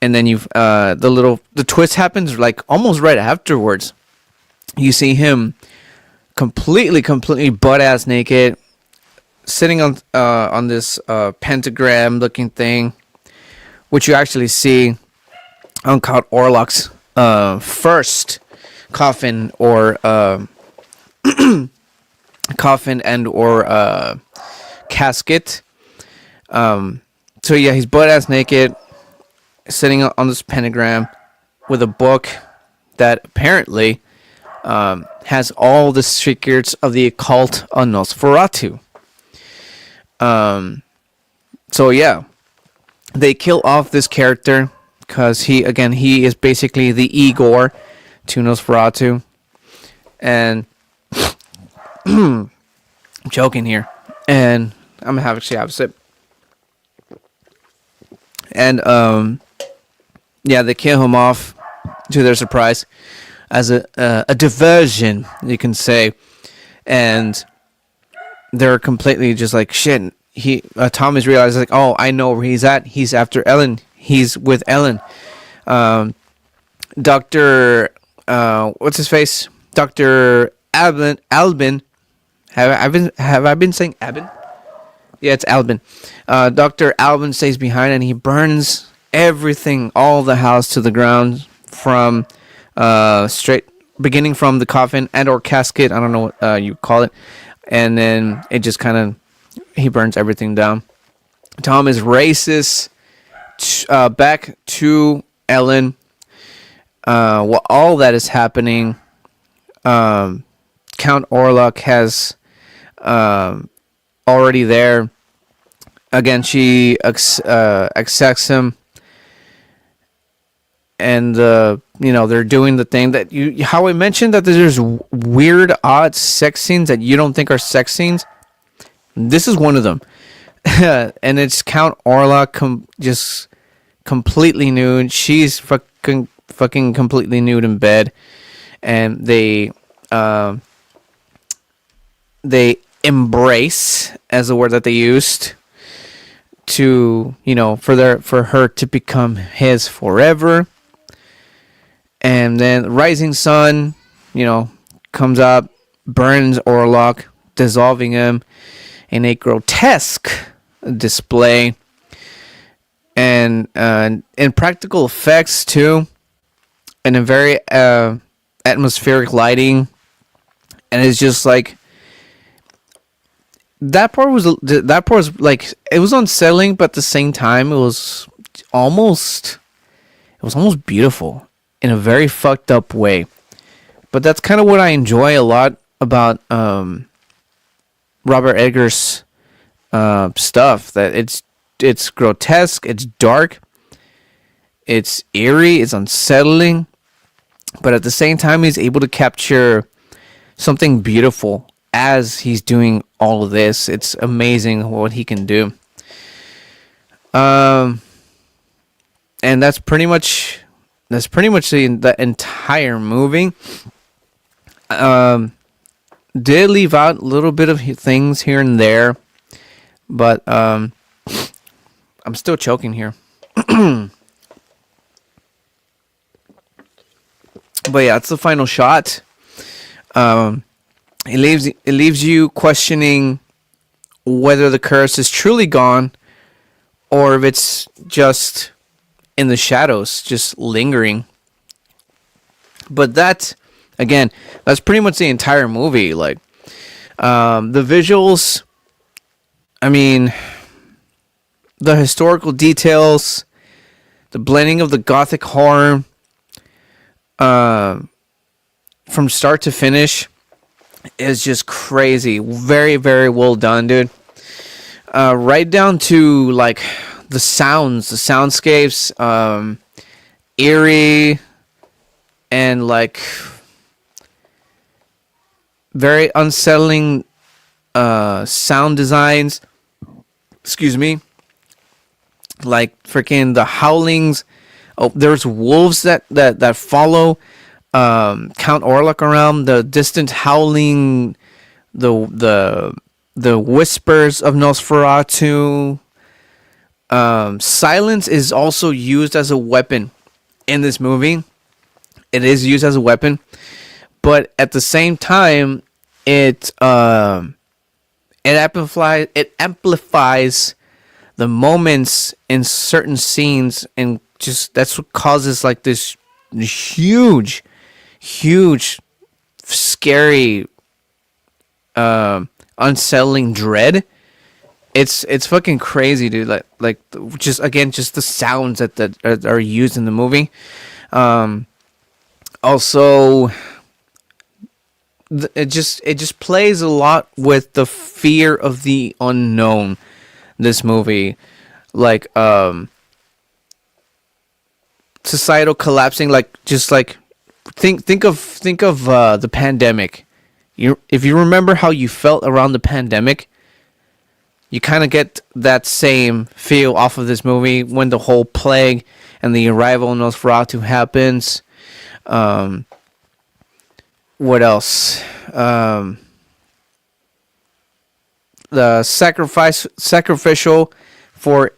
And then the twist happens like almost right afterwards. You see him completely butt ass naked, sitting on this pentagram looking thing, which you actually see on Count Orlok's first coffin or coffin and or casket. So yeah, he's butt ass naked, sitting on this pentagram with a book that apparently has all the secrets of the occult on Nosferatu. So yeah, they kill off this character because he is basically the Igor to Nosferatu, and I'm joking here, and I'm gonna have a sip. And yeah, they kill him off to their surprise as a diversion, you can say, and they're completely just like shit. Thomas realizes like, oh, I know where he's at. He's after Ellen. He's with Ellen. Dr. What's his face? Dr. Albin. Have I been saying Albin? Yeah, it's Albin. Dr. Albin stays behind, and he burns everything, all the house to the ground, from beginning from the coffin and or casket. I don't know what you call it. And then it just kind of, he burns everything down. Thomas races back to Ellen. While all that is happening, Count Orlok has already there. Again, she accepts him, and they're doing the thing that how I mentioned that there's weird, odd sex scenes that you don't think are sex scenes. This is one of them. And it's Count Orlok just completely nude. She's fucking completely nude in bed, and they embrace, as the word that they used, to for her to become his forever. And then rising sun comes up, burns Orlok, dissolving him in a grotesque display, and in practical effects too, and a very atmospheric lighting, and it's just like that part was like, it was unsettling, but at the same time almost it was almost beautiful in a very fucked up way. But that's kind of what I enjoy a lot about Robert Eggers' stuff. That it's grotesque, it's dark, it's eerie, it's unsettling, but at the same time, he's able to capture something beautiful as he's doing all of this. It's amazing what he can do. And that's pretty much the entire movie. Did leave out a little bit of things here and there, but I'm still choking here. But yeah, it's the final shot. It leaves you questioning whether the curse is truly gone, or if it's just in the shadows, just lingering. But that's pretty much the entire movie. Like, the visuals, I mean, the historical details, the blending of the gothic horror, from start to finish, is just crazy. Very, very well done, dude. Right down to like the soundscapes, eerie, and like very unsettling sound designs. Excuse me. Like freaking the howlings. Oh, there's wolves that follow Count Orlok around. The distant howling, the whispers of Nosferatu. Silence is also used as a weapon in this movie. It is used as a weapon, but at the same time, it amplifies the moments in certain scenes, and just that's what causes like this huge, scary, unsettling dread. It's fucking crazy, dude. Like just the sounds that are used in the movie. Also, it just plays a lot with the fear of the unknown. This movie, like societal collapsing, like just like think of the pandemic. If you remember how you felt around the pandemic, you kind of get that same feel off of this movie when the whole plague and the arrival of Nosferatu happens. What else? The sacrificial for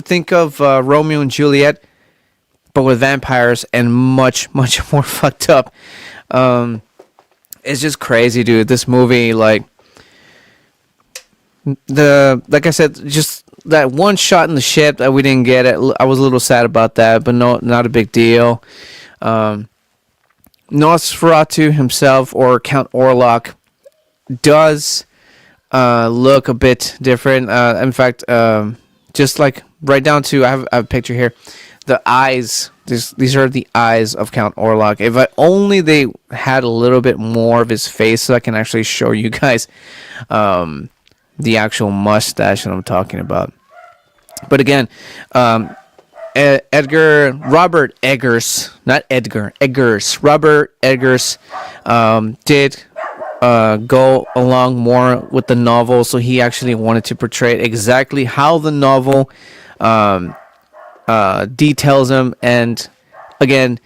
think of Romeo and Juliet, but with vampires and much more fucked up. It's just crazy, dude. This movie, like I said, just that one shot in the ship that we didn't get. I was a little sad about that, but no, not a big deal. Nosferatu himself, or Count Orlok, does look a bit different. In fact, just like right down to, I have a picture here. The eyes. These are the eyes of Count Orlok. If only they had a little bit more of his face, so I can actually show you guys the actual mustache that I'm talking about. But again, Robert Eggers, not Edgar, Eggers. Robert Eggers did go along more with the novel, so he actually wanted to portray exactly how the novel details him. And again,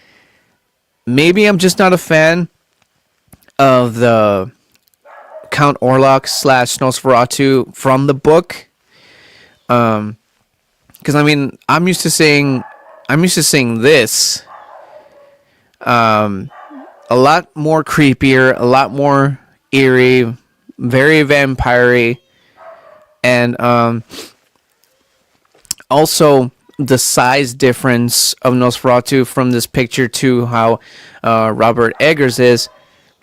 maybe I'm just not a fan of the Count Orlok / Nosferatu from the book, because I mean, I'm used to seeing this a lot more creepier, a lot more eerie, very vampire-y, and also the size difference of Nosferatu from this picture to how Robert Eggers is.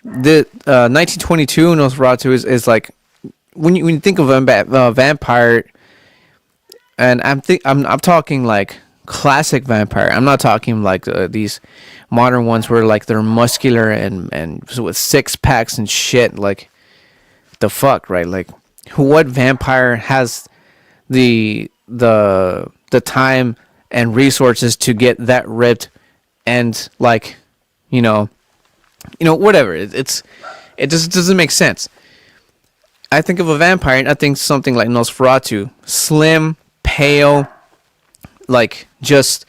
The 1922 Nosferatu is like when you think of a vampire, and I'm talking like classic vampire. I'm not talking like these modern ones where like they're muscular and with six packs and shit. Like the fuck, right? Like what vampire has the time and resources to get that ripped and like whatever. It just doesn't make sense. I think of a vampire and I think something like Nosferatu, slim, pale, like just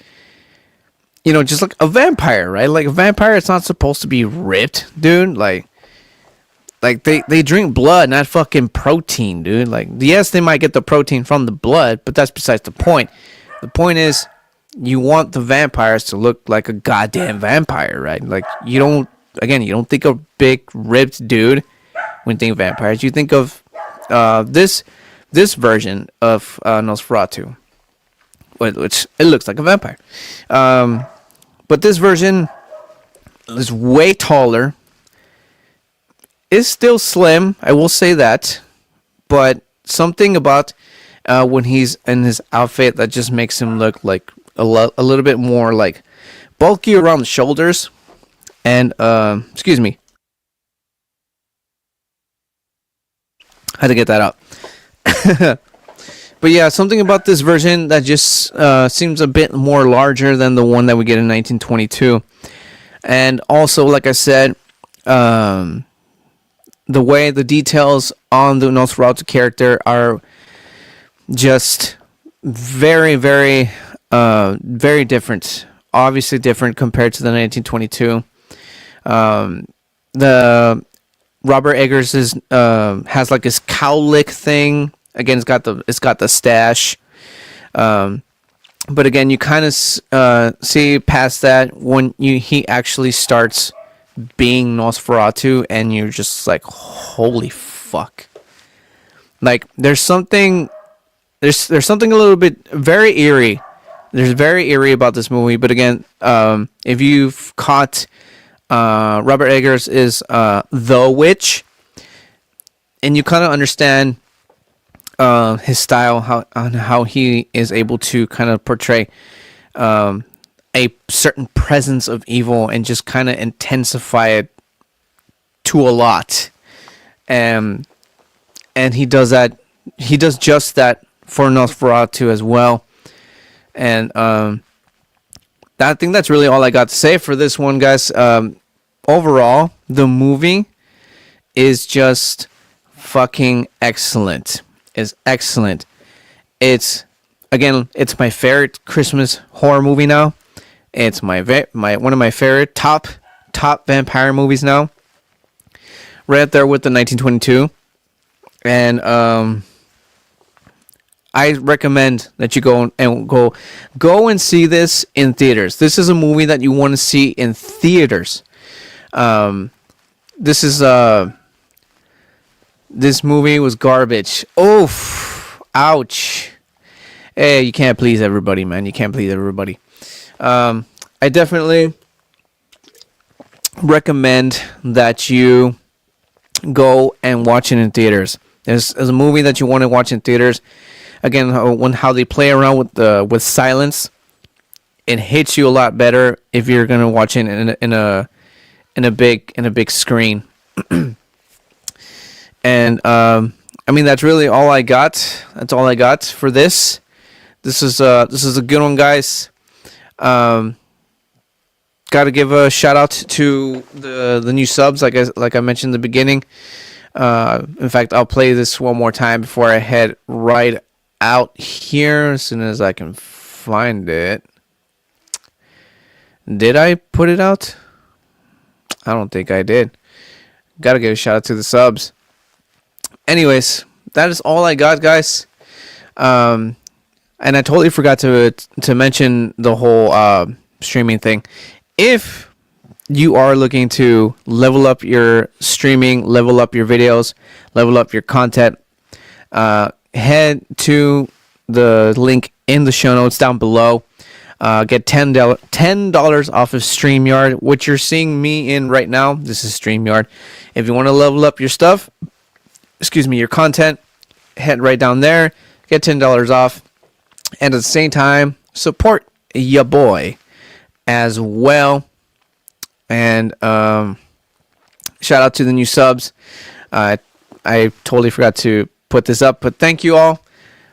like a vampire, right? Like a vampire, it's not supposed to be ripped, dude. Like they drink blood, not fucking protein, dude. Like yes, they might get the protein from the blood, but that's besides the point. The point is you want the vampires to look like a goddamn vampire, right? Like you don't think of big ripped dude when you think of vampires. You think of this version of Nosferatu, which it looks like a vampire. But this version is way taller. Is still slim, I will say that, but something about when he's in his outfit that just makes him look like a little bit more like bulky around the shoulders. And excuse me, had to get that out. But yeah, something about this version that just seems a bit more larger than the one that we get in 1922. And also, like I said, the way the details on the Nosferatu character are just very, very, very different. Obviously different compared to the 1922. The Robert Eggers has like his cowlick thing. Again, it's got the stash. But again, you kind of see past that when he actually starts being Nosferatu, and you're just like, holy fuck! Like there's something a little bit very eerie. There's very eerie about this movie. But again, if you've caught Robert Eggers is the witch, and you kind of understand his style, how he is able to kind of portray a certain presence of evil and just kind of intensify it to a lot. And he does that. He does just that for Nosferatu as well. And I think that's really all I got to say for this one, guys. Overall, the movie is just fucking excellent. Is excellent. It's my favorite Christmas horror movie now. It's my one of my favorite top vampire movies now. Right up there with the 1922. And I recommend that you go and see this in theaters. This is a movie that you want to see in theaters. This movie was garbage. Oh, ouch. Hey, you can't please everybody, man. You can't please everybody. I definitely recommend that you go and watch it in theaters. There's a movie that you want to watch in theaters. Again, how they play around with silence, it hits you a lot better if you're gonna watch it in a big screen. And I mean, that's really all I got. That's all I got for this. This is a good one, guys. Got to give a shout out to the new subs, like I mentioned in the beginning. In fact, I'll play this one more time before I head right out here as soon as I can find it. Did I put it out? I don't think I did. Got to give a shout out to the subs. Anyways, that is all I got, guys. And I totally forgot to mention the whole streaming thing. If you are looking to level up your streaming, level up your videos, level up your content, head to the link in the show notes down below. Get $10 off of StreamYard, which you're seeing me in right now. This is StreamYard. If you want to level up your stuff, your content, head right down there, get $10 off, and at the same time, support your boy as well. And shout out to the new subs. I totally forgot to put this up, but thank you all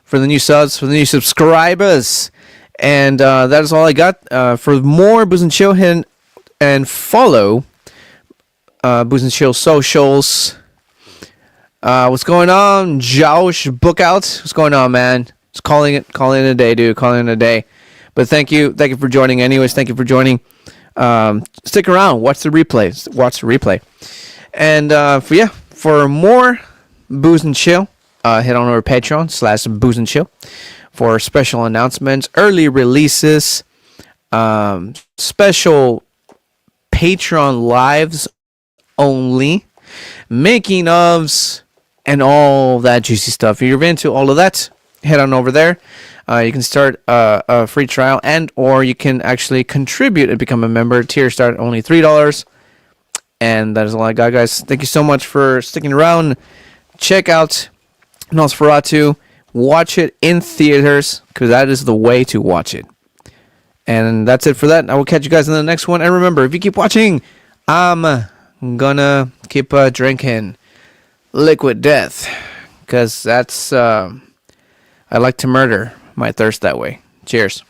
for the new subs, for the new subscribers. And that is all I got. For more Booze and Chill, hit and follow Booze and Chill socials. What's going on, Josh Bookouts? What's going on, man? Just calling it a day, dude. Calling it a day. But thank you for joining. Anyways, thank you for joining. Stick around. Watch the replay. And for more Booze and Chill, head on over to Patreon /Booze and Chill for special announcements, early releases, special Patreon lives only, making ofs, and all that juicy stuff. If you're into all of that, head on over there. You can start a free trial, and or you can actually contribute and become a member. Tiers start at only $3. And that is all I got, guys. Thank you so much for sticking around. Check out Nosferatu. Watch it in theaters, because that is the way to watch it. And that's it for that. I will catch you guys in the next one. And remember, if you keep watching, I'm gonna keep drinking liquid death, because that's I like to murder my thirst that way. Cheers.